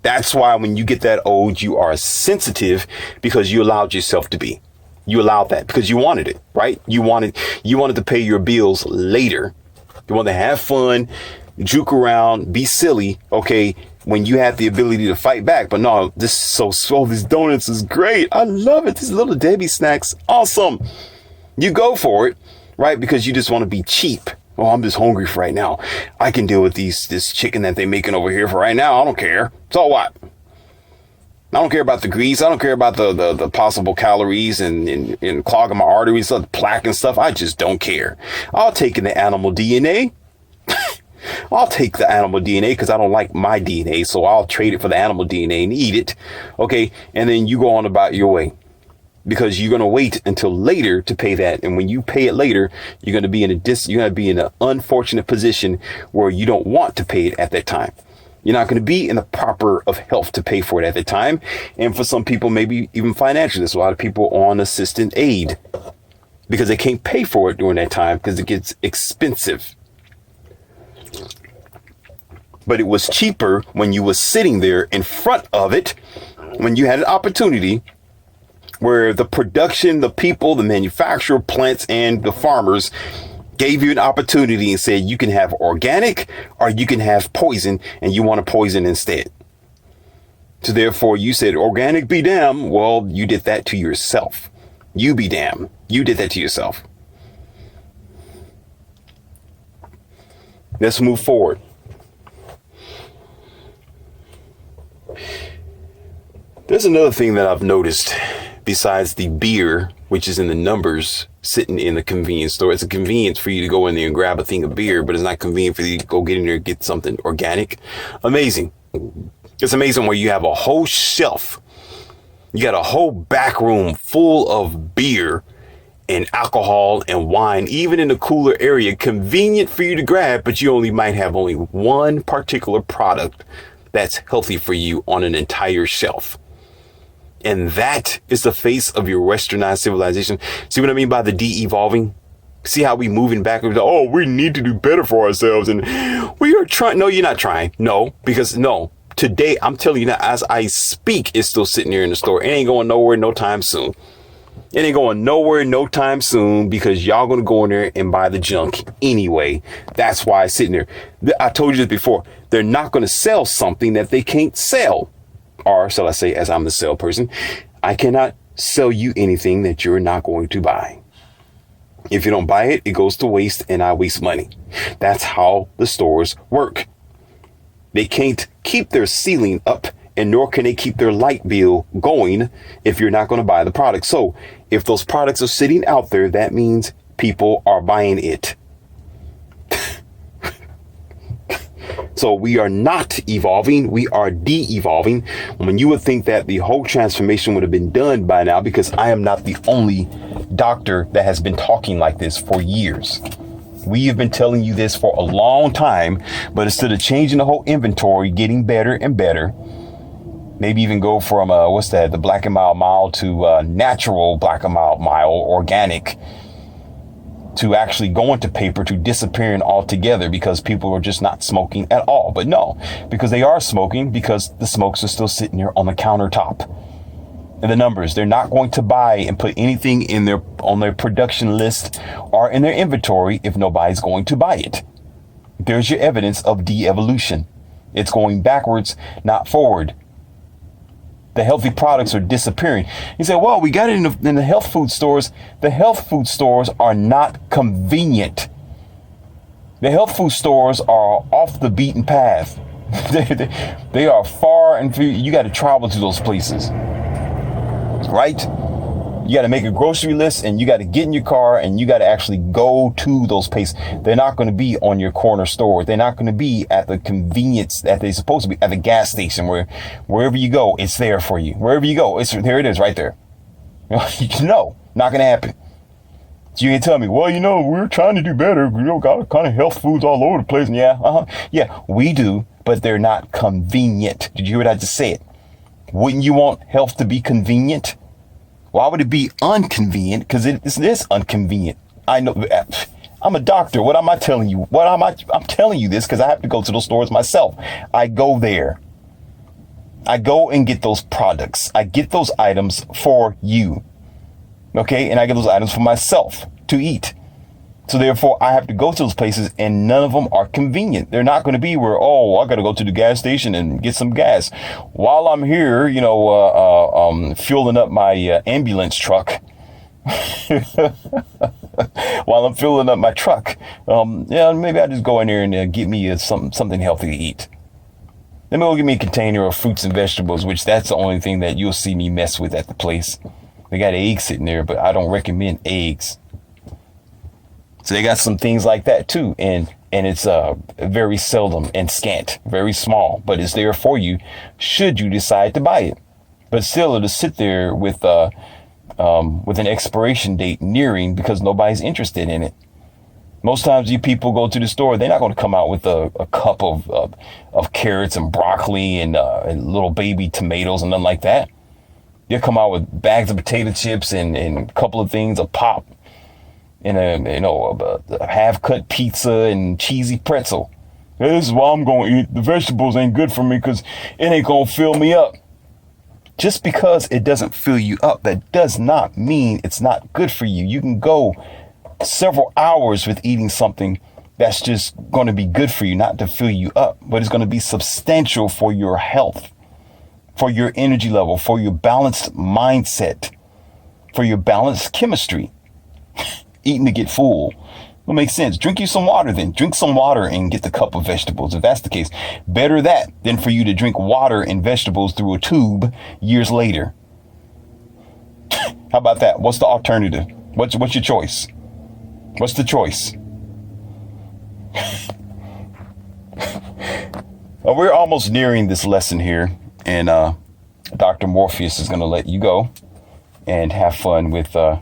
That's why when you get that old, you are sensitive because you allowed yourself to be. You allowed that because you wanted it, right? You wanted to pay your bills later. You want to have fun, juke around, be silly, okay, when you have the ability to fight back. But no, these donuts is great. I love it. These little Debbie snacks, awesome. You go for it, right? Because you just want to be cheap. Oh, I'm just hungry for right now. I can deal with this chicken that they're making over here for right now. I don't care. So what? I don't care about the grease. I don't care about the possible calories and clogging my arteries, the plaque and stuff. I just don't care. I'll take the animal DNA. I'll take the animal DNA because I don't like my DNA. So I'll trade it for the animal DNA and eat it. Okay. And then you go on about your way. Because you're going to wait until later to pay that. And when you pay it later, you're going to be in an unfortunate position where you don't want to pay it at that time. You're not going to be in the proper of health to pay for it at the time. And for some people, maybe even financially, there's a lot of people on assistant aid because they can't pay for it during that time because it gets expensive. But it was cheaper when you were sitting there in front of it, when you had an opportunity where the production, the people, the manufacturer, plants, and the farmers gave you an opportunity and said you can have organic or you can have poison, and you want a poison instead. So therefore you said organic be damned. Well, you did that to yourself. You be damned. You did that to yourself. Let's move forward. There's another thing that I've noticed besides the beer, which is in the numbers sitting in the convenience store. It's a convenience for you to go in there and grab a thing of beer, but it's not convenient for you to go get in there and get something organic. Amazing. It's amazing where you have a whole shelf. You got a whole back room full of beer and alcohol and wine, even in the cooler area, convenient for you to grab, but you might have only one particular product that's healthy for you on an entire shelf. And that is the face of your westernized civilization. See what I mean by the de-evolving? See how we moving backwards? Oh, we need to do better for ourselves. And we are trying. No, you're not trying. No, because no. Today, I'm telling you now, as I speak, it's still sitting here in the store. It ain't going nowhere no time soon. It ain't going nowhere no time soon because y'all going to go in there and buy the junk anyway. That's why it's sitting there. I told you this before. They're not going to sell something that they can't sell. Or shall I say, as I'm the salesperson, I cannot sell you anything that you're not going to buy. If you don't buy it, it goes to waste and I waste money. That's how the stores work. They can't keep their ceiling up, and nor can they keep their light bill going if you're not going to buy the product. So if those products are sitting out there, that means people are buying it. So we are not evolving. We are de-evolving. When you would think that the whole transformation would have been done by now, because I am not the only doctor that has been talking like this for years. We have been telling you this for a long time, but instead of changing the whole inventory, getting better and better, maybe even go from, the Black and Mild mild to natural Black and Mild organic, to actually going to paper, to disappearing altogether because people are just not smoking at all. But no, because they are smoking, because the smokes are still sitting there on the countertop. And the numbers, they're not going to buy and put anything on their production list or in their inventory if nobody's going to buy it. There's your evidence of de-evolution. It's going backwards, not forward. The healthy products are disappearing. You say, well, we got it in the health food stores. The health food stores are not convenient. The health food stores are off the beaten path. They are far and few. You got to travel to those places, right? You got to make a grocery list and you got to get in your car and you got to actually go to those places. They're not going to be on your corner store. They're not going to be at the convenience that they're supposed to be at the gas station wherever you go, it's there for you. Wherever you go, there it is right there. No, not going to happen. So you can tell me, well, we're trying to do better. Got kind of health foods all over the place. And yeah, we do, but they're not convenient. Did you hear what I just said? Wouldn't you want health to be convenient? Why would it be inconvenient? Because it is inconvenient. I know. I'm a doctor. What am I telling you? I'm telling you this because I have to go to those stores myself. I go there. I go and get those products. I get those items for you. Okay? And I get those items for myself to eat. So therefore, I have to go to those places and none of them are convenient. They're not going to be where, I got to go to the gas station and get some gas. While I'm here, fueling up my ambulance truck. While I'm filling up my truck. Maybe I'll just go in there and get me something healthy to eat. Let me go get me a container of fruits and vegetables, which that's the only thing that you'll see me mess with at the place. They got eggs sitting there, but I don't recommend eggs. So they got some things like that too. And it's very seldom and scant, very small, but it's there for you should you decide to buy it. But still it'll sit there with an expiration date nearing because nobody's interested in it. Most times you people go to the store, they're not going to come out with a cup of carrots and broccoli and little baby tomatoes and nothing like that. They'll come out with bags of potato chips and a couple of things, a pop. In a half-cut pizza and cheesy pretzel. This is why I'm going to eat. The vegetables ain't good for me because it ain't going to fill me up. Just because it doesn't fill you up, that does not mean it's not good for you. You can go several hours with eating something that's just going to be good for you, not to fill you up, but it's going to be substantial for your health, for your energy level, for your balanced mindset, for your balanced chemistry. Eating to get full. Will make sense. Drink you some water then. Drink some water and get the cup of vegetables. If that's the case, better that than for you to drink water and vegetables through a tube years later. How about that? What's the alternative? What's your choice? What's the choice? Well, we're almost nearing this lesson here, and Dr. Morpheus is going to let you go and have fun with the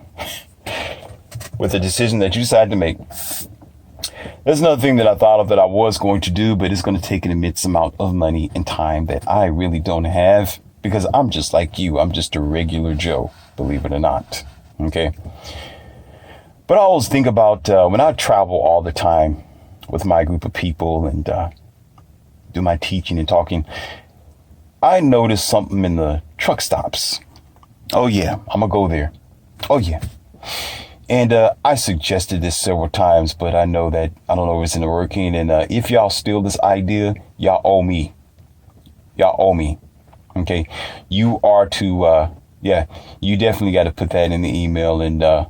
decision that you decided to make. There's another thing that I thought of that I was going to do, but it's going to take an immense amount of money and time that I really don't have, because I'm just like you. I'm just a regular Joe, believe it or not. Okay. But I always think about when I travel all the time with my group of people and do my teaching and talking, I notice something in the truck stops. Oh yeah, I'm gonna go there. Oh yeah. And I suggested this several times, but I know that I don't know if it's in the working. And if y'all steal this idea, y'all owe me. Y'all owe me. Okay. You are to, you definitely got to put that in the email. And I'm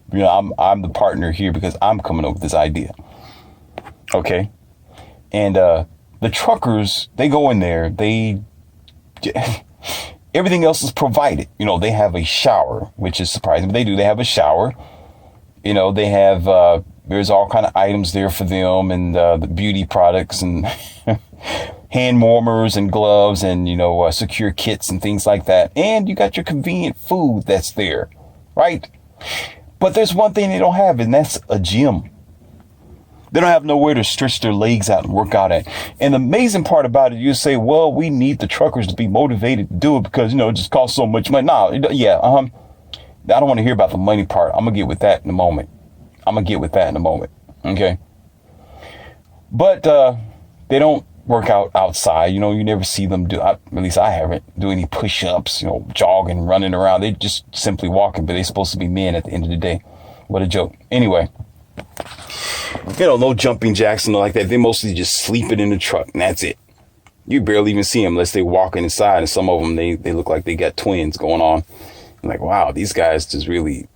the partner here because I'm coming up with this idea. Okay. And the truckers, they go in there, everything else is provided. You know, they have a shower, which is surprising, but they do. They have a shower. You know, they have, there's all kind of items there for them, and the beauty products and hand warmers and gloves and, secure kits and things like that. And you got your convenient food that's there, right? But there's one thing they don't have, and that's a gym. They don't have nowhere to stretch their legs out and work out at. And the amazing part about it, you say, well, we need the truckers to be motivated to do it because, it just costs so much money. I don't want to hear about the money part. I'm going to get with that in a moment. Okay. But they don't work out outside. You never see them do, at least I haven't, do any push-ups, jogging, running around. They just simply walking, but they're supposed to be men at the end of the day. What a joke. Anyway. No jumping jacks and like that. They mostly just sleeping in the truck, and that's it. You barely even see them unless they walking inside, and some of them, they look like they got twins going on. I'm like, wow, these guys just really,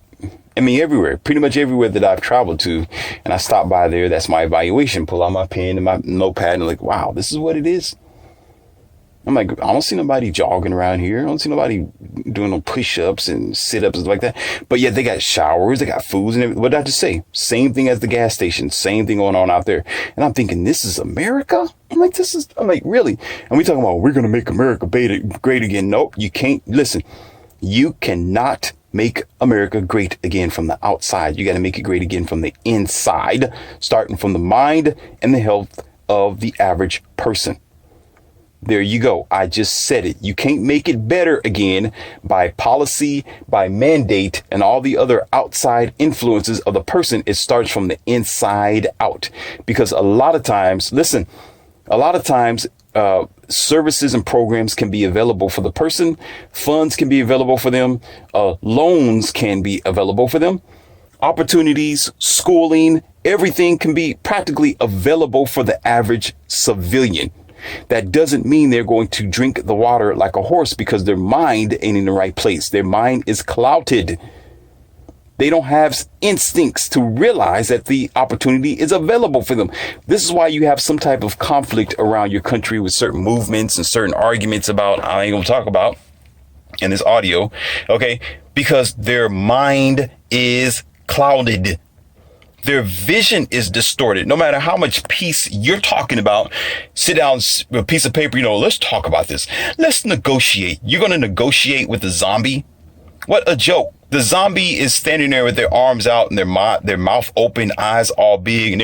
everywhere, pretty much everywhere that I've traveled to, and I stop by there, that's my evaluation, pull out my pen and my notepad, and like, wow, this is what it is. I'm like, I don't see nobody jogging around here. I don't see nobody doing no push-ups and sit-ups and like that. But yet they got showers, they got foods and everything. What did I just say? Same thing as the gas station. Same thing going on out there. And I'm thinking, this is America? I'm like, really? And we talking about, we're going to make America great again. Nope, you can't. Listen, you cannot make America great again from the outside. You got to make it great again from the inside, starting from the mind and the health of the average person. There you go. I just said it. You can't make it better again by policy, by mandate, and all the other outside influences of the person. It starts from the inside out. Because a lot of times, services and programs can be available for the person. Funds can be available for them. Loans can be available for them. Opportunities, schooling, everything can be practically available for the average civilian. That doesn't mean they're going to drink the water like a horse because their mind ain't in the right place. Their mind is clouded. They don't have instincts to realize that the opportunity is available for them. This is why you have some type of conflict around your country with certain movements and certain arguments about, I ain't gonna talk about in this audio. Okay. Because their mind is clouded. Their vision is distorted. No matter how much peace you're talking about, sit down with a piece of paper, let's talk about this. Let's negotiate. You're going to negotiate with the zombie? What a joke. The zombie is standing there with their arms out and their mouth open, eyes all big, and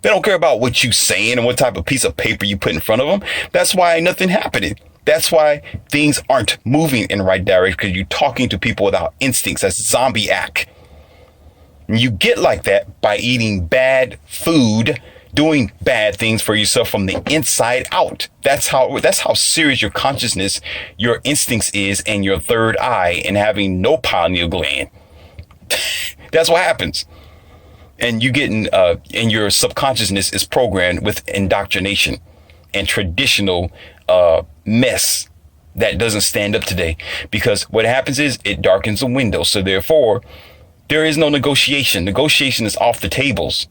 they don't care about what you saying and what type of piece of paper you put in front of them. That's why ain't nothing happening. That's why things aren't moving in the right direction, because you're talking to people without instincts. That's zombie act. And you get like that by eating bad food, doing bad things for yourself from the inside out. That's how serious your consciousness, your instincts is, and your third eye, and having no pineal gland. That's what happens. And you getting, and your subconsciousness is programmed with indoctrination and traditional mess that doesn't stand up today. Because what happens is it darkens the window. So therefore, there is no negotiation. Negotiation is off the tables.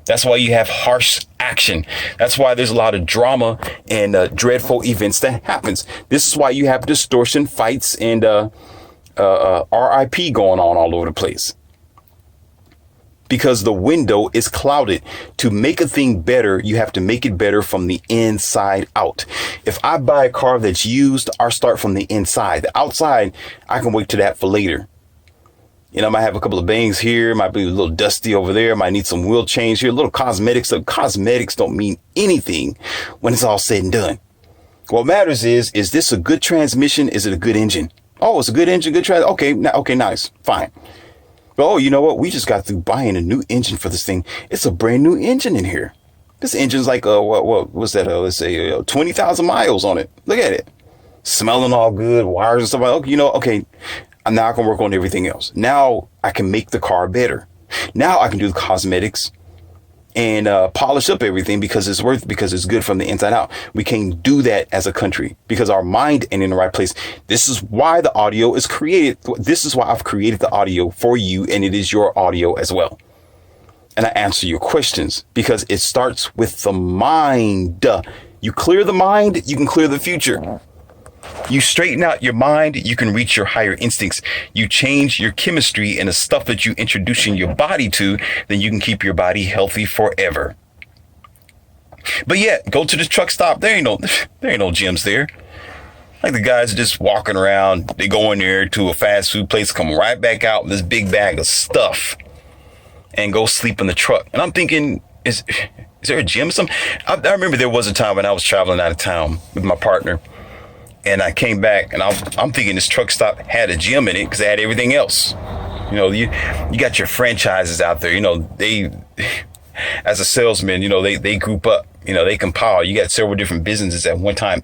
That's why you have harsh action. That's why there's a lot of drama and dreadful events that happens. This is why you have distortion fights and RIP going on all over the place. Because the window is clouded. To make a thing better, you have to make it better from the inside out. If I buy a car that's used, I start from the inside. The outside, I can wait to that for later. You know, I might have a couple of bangs here, might be a little dusty over there, might need some wheel change here, little cosmetics. So cosmetics don't mean anything when it's all said and done. What matters is this a good transmission? Is it a good engine? Oh, it's a good engine, good trans. Okay, nice, fine. But, oh, you know what? We just got through buying a new engine for this thing. It's a brand new engine in here. This engine's like, what was that? Let's say 20,000 miles on it. Look at it. Smelling all good, wires and stuff like that. Okay, you know, okay. Now I can work on everything else. Now I can make the car better. Now I can do the cosmetics and polish up everything because it's good from the inside out. We can't do that as a country because our mind ain't in the right place. This is why the audio is created. This is why I've created the audio for you, and it is your audio as well. And I answer your questions because it starts with the mind. You clear the mind, you can clear the future. You straighten out your mind, you can reach your higher instincts. You change your chemistry and the stuff that you introducing your body to, then you can keep your body healthy forever. But yeah, go to the truck stop. There ain't no gyms there. Like the guys are just walking around. They go in there to a fast food place, come right back out with this big bag of stuff and go sleep in the truck. And I'm thinking, is there a gym? I remember there was a time when I was traveling out of town with my partner. And I came back and I'm thinking this truck stop had a gym in it because they had everything else. You know, you got your franchises out there. You know, they, as a salesman, you know, they group up, you know, they compile. You got several different businesses at one time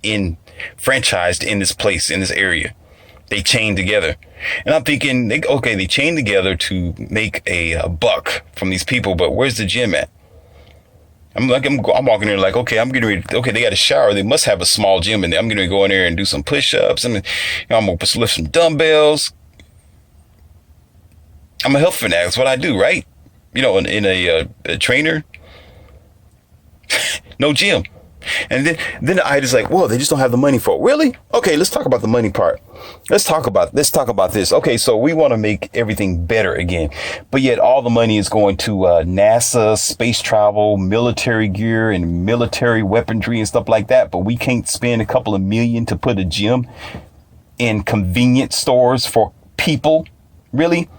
franchised in this place, in this area. They chain together. And I'm thinking, they chain together to make a buck from these people. But where's the gym at? I'm walking in like, okay, I'm getting ready. Okay, they got a shower. They must have a small gym in there. I'm going to go in there and do some push-ups. I'm going to lift some dumbbells. I'm a health fanatic. That's what I do, right? You know, in a trainer. No gym. And then the idea is like, whoa, they just don't have the money for it. Really? Okay, let's talk about the money part. Let's talk about this. Okay, so we want to make everything better again. But yet all the money is going to NASA, space travel, military gear, and military weaponry and stuff like that. But we can't spend a couple of million to put a gym in convenience stores for people. Really?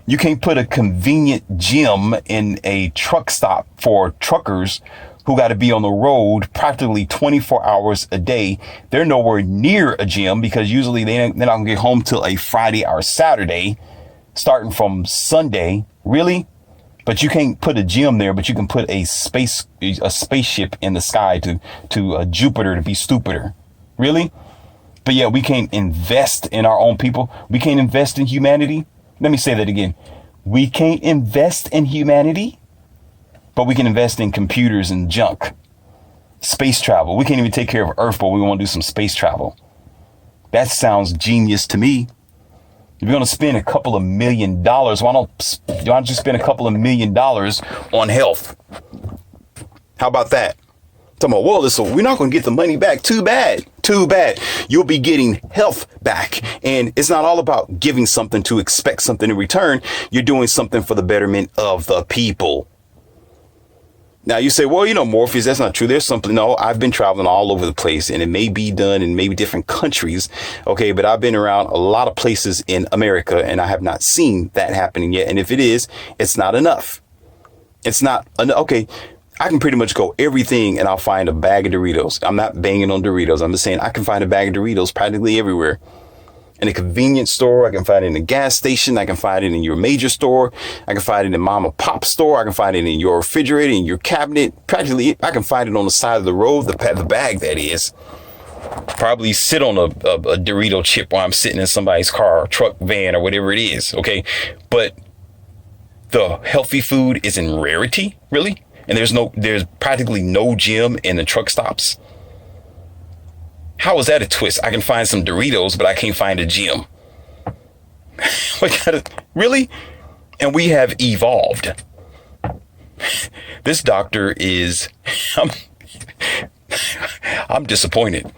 You can't put a convenient gym in a truck stop for truckers who got to be on the road practically 24 hours a day. They're nowhere near a gym because usually they're not going to get home till a Friday or Saturday, starting from Sunday. Really? But you can't put a gym there, but you can put a spaceship in the sky to Jupiter to be stupider. Really? But yeah, we can't invest in our own people. We can't invest in humanity. Let me say that again. We can't invest in humanity. But we can invest in computers and junk. Space travel. We can't even take care of Earth, but we want to do some space travel. That sounds genius to me. If you're going to spend a couple of $1 million, why don't you spend a couple of $1 million on health? How about that? Talking about, well, we're not going to get the money back. Too bad. You'll be getting health back. And it's not all about giving something to expect something in return. You're doing something for the betterment of the people. Now you say, well, you know, Morpheus, that's not true. There's something. No, I've been traveling all over the place and it may be done in maybe different countries. OK, but I've been around a lot of places in America and I have not seen that happening yet. And if it is, it's not enough. It's not. OK, I can pretty much go everything and I'll find a bag of Doritos. I'm not banging on Doritos. I'm just saying I can find a bag of Doritos practically everywhere. in a convenience store. I can find it in a gas station. I can find it in your major store. I can find it in mom and pop store. I can find it in your refrigerator, in your cabinet. Practically, I can find it on the side of the road, the bag that is. Probably sit on a Dorito chip while I'm sitting in somebody's car, truck, van, or whatever it is. Okay. But the healthy food is in rarity, really. And there's practically no gym in the truck stops. How is that a twist? I can find some Doritos, but I can't find a gym. Really? And we have evolved. This doctor is, I'm disappointed.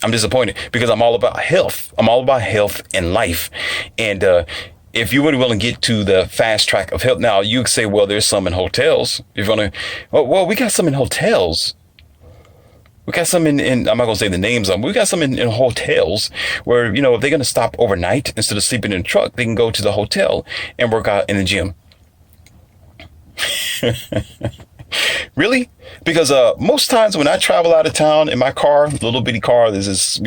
I'm disappointed because I'm all about health. I'm all about health and life. And if you were willing to get to the fast track of health, now you could say, well, there's some in hotels. You're going to, well, we got some in hotels. We got some in I'm not going to say the names of them. We got some in hotels where, if they're going to stop overnight instead of sleeping in the truck, they can go to the hotel and work out in the gym. Really? Because most times when I travel out of town in my car, little bitty car, this is,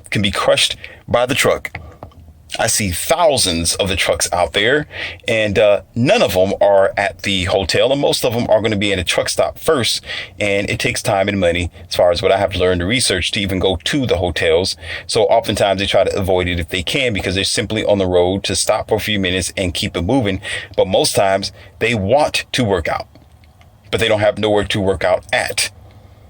can be crushed by the truck. I see thousands of the trucks out there, and none of them are at the hotel, and most of them are going to be in a truck stop first. And it takes time and money as far as what I have to learn to research to even go to the hotels. So oftentimes they try to avoid it if they can, because they're simply on the road to stop for a few minutes and keep it moving. But most times they want to work out, but they don't have nowhere to work out at.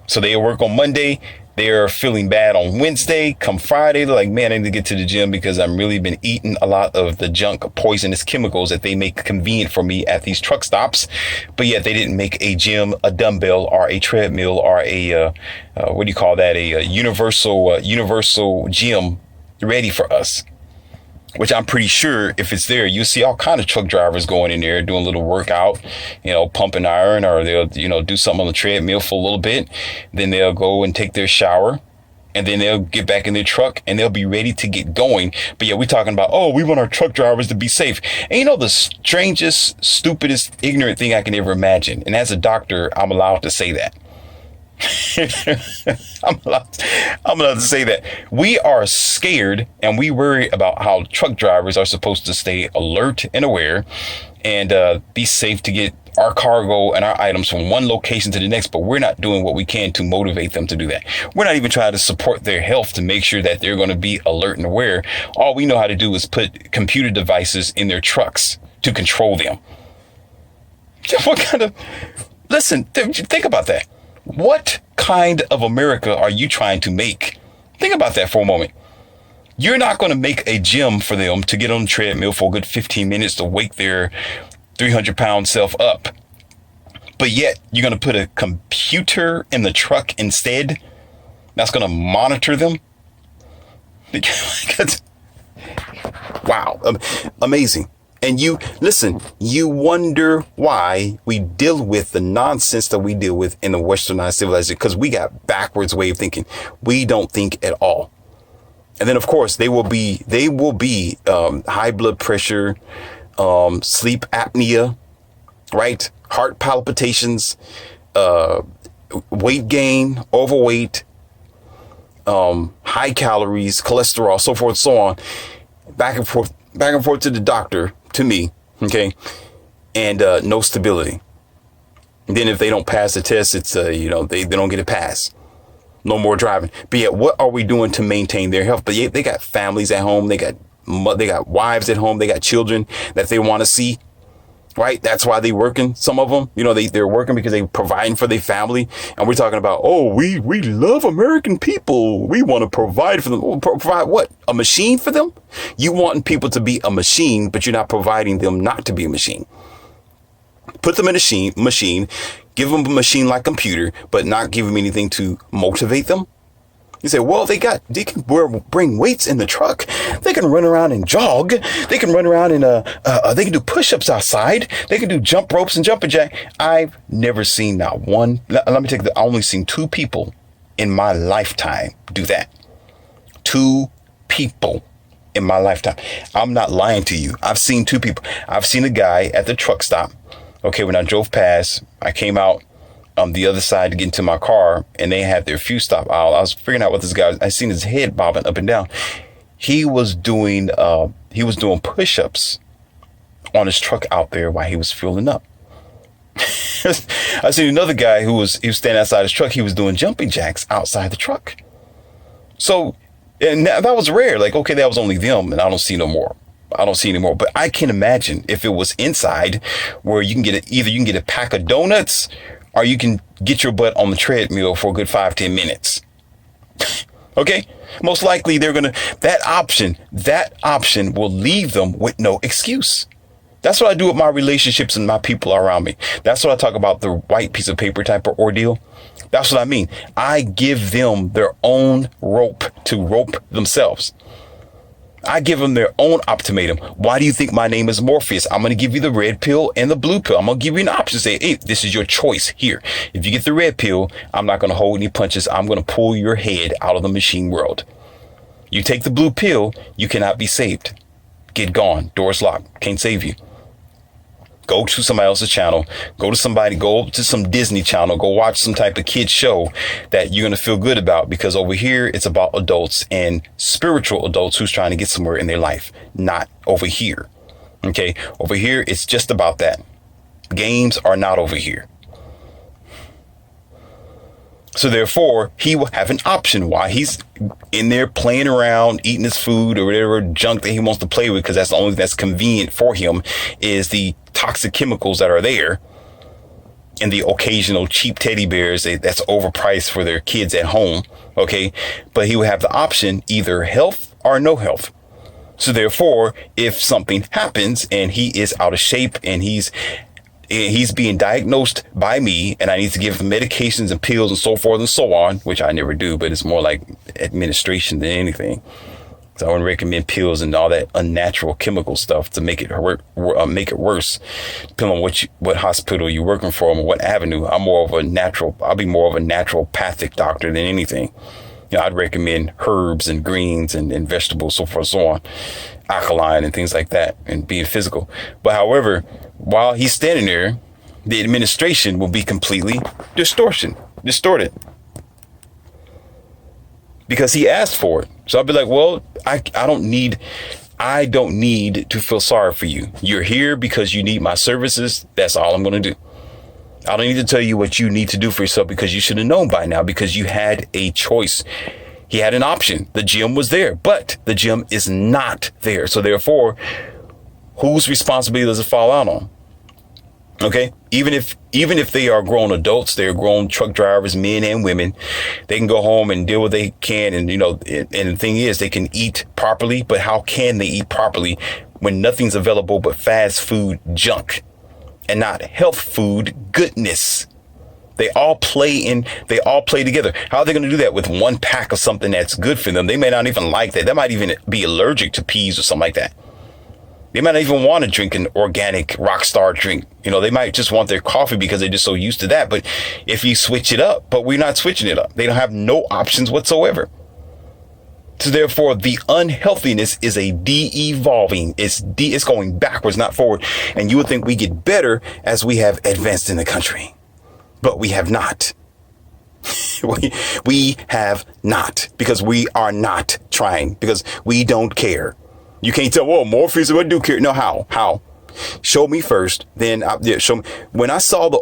So they work on Monday. They're feeling bad on Wednesday. Come Friday, they're like, man, I need to get to the gym because I've really been eating a lot of the junk, poisonous chemicals that they make convenient for me at these truck stops. But yet they didn't make a gym, a dumbbell, or a treadmill, or a, a universal gym ready for us. Which I'm pretty sure if it's there, you'll see all kind of truck drivers going in there doing a little workout, pumping iron, or they'll, do something on the treadmill for a little bit. Then they'll go and take their shower, and then they'll get back in their truck and they'll be ready to get going. But yeah, we're talking about, we want our truck drivers to be safe. And the strangest, stupidest, ignorant thing I can ever imagine. And as a doctor, I'm allowed to say that. I'm allowed to say that we are scared and we worry about how truck drivers are supposed to stay alert and aware and be safe to get our cargo and our items from one location to the next. But we're not doing what we can to motivate them to do that. We're not even trying to support their health to make sure that they're going to be alert and aware. All we know how to do is put computer devices in their trucks to control them. Listen, think about that. What kind of America are you trying to make? Think about that for a moment. You're not going to make a gym for them to get on the treadmill for a good 15 minutes to wake their 300-pound self up. But yet you're going to put a computer in the truck instead. That's going to monitor them. Wow. Amazing. And you wonder why we deal with the nonsense that we deal with in the westernized civilization, because we got backwards way of thinking. We don't think at all. And then, of course, they will be high blood pressure, sleep apnea, right? Heart palpitations, weight gain, overweight, high calories, cholesterol, so forth, so on, back and forth to the doctor, to me, okay, and no stability. And then if they don't pass the test, it's they don't get a pass. No more driving. But yet, what are we doing to maintain their health? But yet, they got families at home, they got wives at home, they got children that they want to see. Right? That's why they working. Some of them, they're working because they providing for their family. And we're talking about, we love American people. We want to provide for them. Provide what? A machine for them? You want people to be a machine, but you're not providing them not to be a machine. Put them in a machine, give them a machine-like computer, but not give them anything to motivate them. You say, well, they can bring weights in the truck. They can run around and jog. They can run around and they can do push-ups outside. They can do jump ropes and jumping jack. I've never seen not one. Let me I only seen 2 people in my lifetime do that. 2 people in my lifetime. I'm not lying to you. I've seen 2 people. I've seen a guy at the truck stop. Okay, when I drove past, I came out the other side to get into my car, and they had their fuel stop aisle. I was figuring out what this guy was. I seen his head bobbing up and down. he was doing push-ups on his truck out there while he was fueling up. I seen another guy he was standing outside his truck. He was doing jumping jacks outside the truck. So, and that was rare. Like, okay, that was only them, and I don't see no more. I don't see any more. But I can imagine if it was inside, where you can get either you can get a pack of donuts, or you can get your butt on the treadmill for a good 5-10 minutes. Okay, most likely that option will leave them with no excuse. That's what I do with my relationships and my people around me. That's what I talk about, the white piece of paper type of ordeal. That's what I mean. I give them their own rope to rope themselves. I give them their own ultimatum. Why do you think my name is Morpheus? I'm going to give you the red pill and the blue pill. I'm going to give you an option. Say, hey, this is your choice here. If you get the red pill, I'm not going to hold any punches. I'm going to pull your head out of the machine world. You take the blue pill, you cannot be saved. Get gone. Doors locked. Can't save you. Go to somebody else's channel, go to some Disney channel, go watch some type of kid show that you're going to feel good about, because over here, it's about adults and spiritual adults who's trying to get somewhere in their life, not over here. Okay. Over here, it's just about that. Games are not over here. So therefore, he will have an option while he's in there playing around, eating his food or whatever junk that he wants to play with, because that's the only thing that's convenient for him is the toxic chemicals that are there, and the occasional cheap teddy bears that's overpriced for their kids at home. Okay. But he will have the option, either health or no health. So therefore, if something happens and he is out of shape and he's being diagnosed by me, and I need to give him medications and pills and so forth and so on, which I never do, but it's more like administration than anything. So I wouldn't recommend pills and all that unnatural chemical stuff to make it worse, depending on what hospital you're working for or what avenue. I'll be more of a naturopathic doctor than anything. You know, I'd recommend herbs and greens and vegetables, so forth and so on, alkaline and things like that, and being physical. But however, while he's standing there, the administration will be completely distorted. Because he asked for it. So I'll be like, well, I don't need to feel sorry for you. You're here because you need my services. That's all I'm going to do. I don't need to tell you what you need to do for yourself, because you should have known by now, because you had a choice. He had an option. The gym was there, but the gym is not there. So therefore, whose responsibility does it fall out on? Okay. Even if they are grown adults, they're grown truck drivers, men and women, they can go home and do what they can. And, and the thing is, they can eat properly, but how can they eat properly when nothing's available but fast food junk and not health food goodness? They all play together. How are they going to do that with one pack of something that's good for them? They may not even like that. They might even be allergic to peas or something like that. They might not even want to drink an organic Rockstar drink. They might just want their coffee because they're just so used to that. But if you switch it up, but we're not switching it up. They don't have no options whatsoever. So therefore, the unhealthiness is a de-evolving. It's going backwards, not forward. And you would think we get better as we have advanced in the country. But we have not. We have not, because we are not trying, because we don't care. You can't tell, well, Morpheus, what do care? No, how? Show me first. Then show me. When I saw the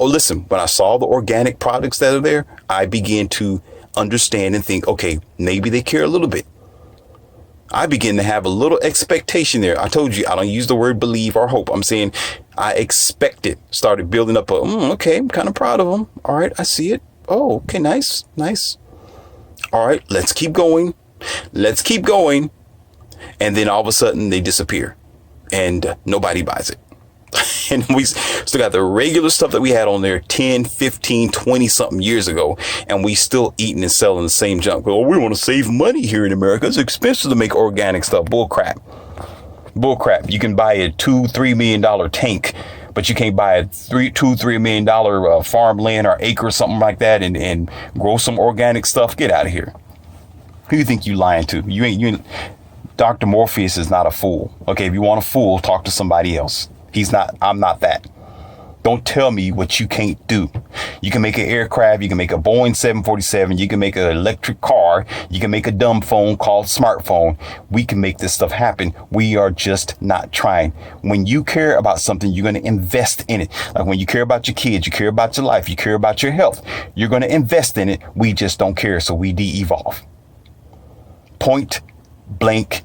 organic products that are there, I began to understand and think, okay, maybe they care a little bit. I begin to have a little expectation there. I told you, I don't use the word believe or hope. I'm saying I expect it. Started building up okay, I'm kind of proud of them. All right, I see it. Oh, okay, nice. All right, let's keep going. And then all of a sudden they disappear and nobody buys it. And we still got the regular stuff that we had on there 10, 15, 20 something years ago. And we still eating and selling the same junk. Well, we want to save money here in America. It's expensive to make organic stuff. Bull crap. You can buy a $2-3 million tank, but you can't buy a $2-3 million farmland or acre or something like that and grow some organic stuff. Get out of here. Who you think you lying to? You ain't. Dr. Morpheus is not a fool. Okay, if you want a fool, talk to somebody else. He's not. I'm not that. Don't tell me what you can't do. You can make an aircraft. You can make a Boeing 747. You can make an electric car. You can make a dumb phone called smartphone. We can make this stuff happen. We are just not trying. When you care about something, you're going to invest in it. Like when you care about your kids, you care about your life, you care about your health, you're going to invest in it. We just don't care. So we de-evolve. Point blank,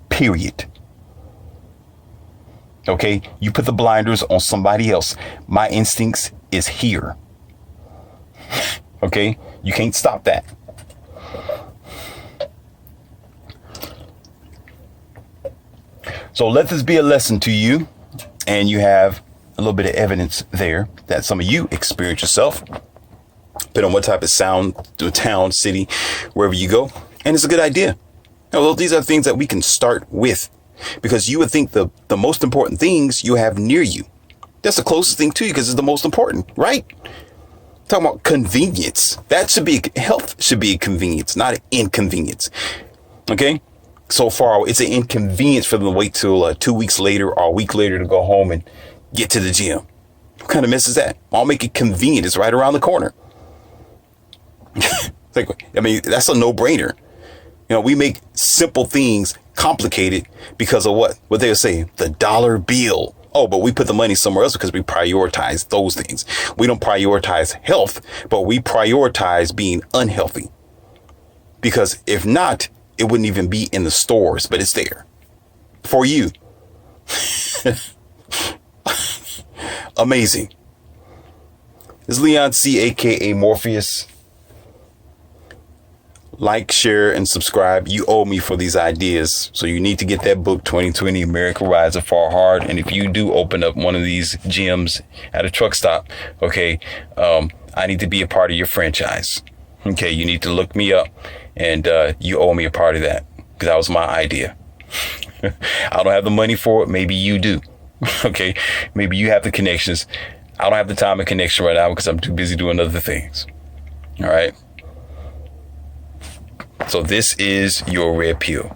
period. Okay, you put the blinders on somebody else. My instincts is here. Okay, you can't stop that. So let this be a lesson to you, and you have a little bit of evidence there that some of you experience yourself, depending on what type of sound, town, city, wherever you go. And it's a good idea. Well, these are things that we can start with, because you would think the most important things you have near you. That's the closest thing to you because it's the most important, right? Talking about convenience. That should be, health should be a convenience, not an inconvenience. Okay? So far, it's an inconvenience for them to wait till 2 weeks later or a week later to go home and get to the gym. What kind of mess is that? I'll make it convenient. It's right around the corner. I mean, that's a no-brainer. You know, we make simple things complicated because of what? What they'll say, the dollar bill. Oh, but we put the money somewhere else because we prioritize those things. We don't prioritize health, but we prioritize being unhealthy. Because if not, it wouldn't even be in the stores, but it's there for you. Amazing. This is Leon C, aka Morpheus. Like, share, and subscribe. You owe me for these ideas. So you need to get that book, 2020 America Rides a Far Hard. And if you do open up one of these gyms at a truck stop, okay, I need to be a part of your franchise. Okay, you need to look me up, and you owe me a part of that because that was my idea. I don't have the money for it. Maybe you do. Okay, maybe you have the connections. I don't have the time and connection right now because I'm too busy doing other things. All right. So this is your red pill.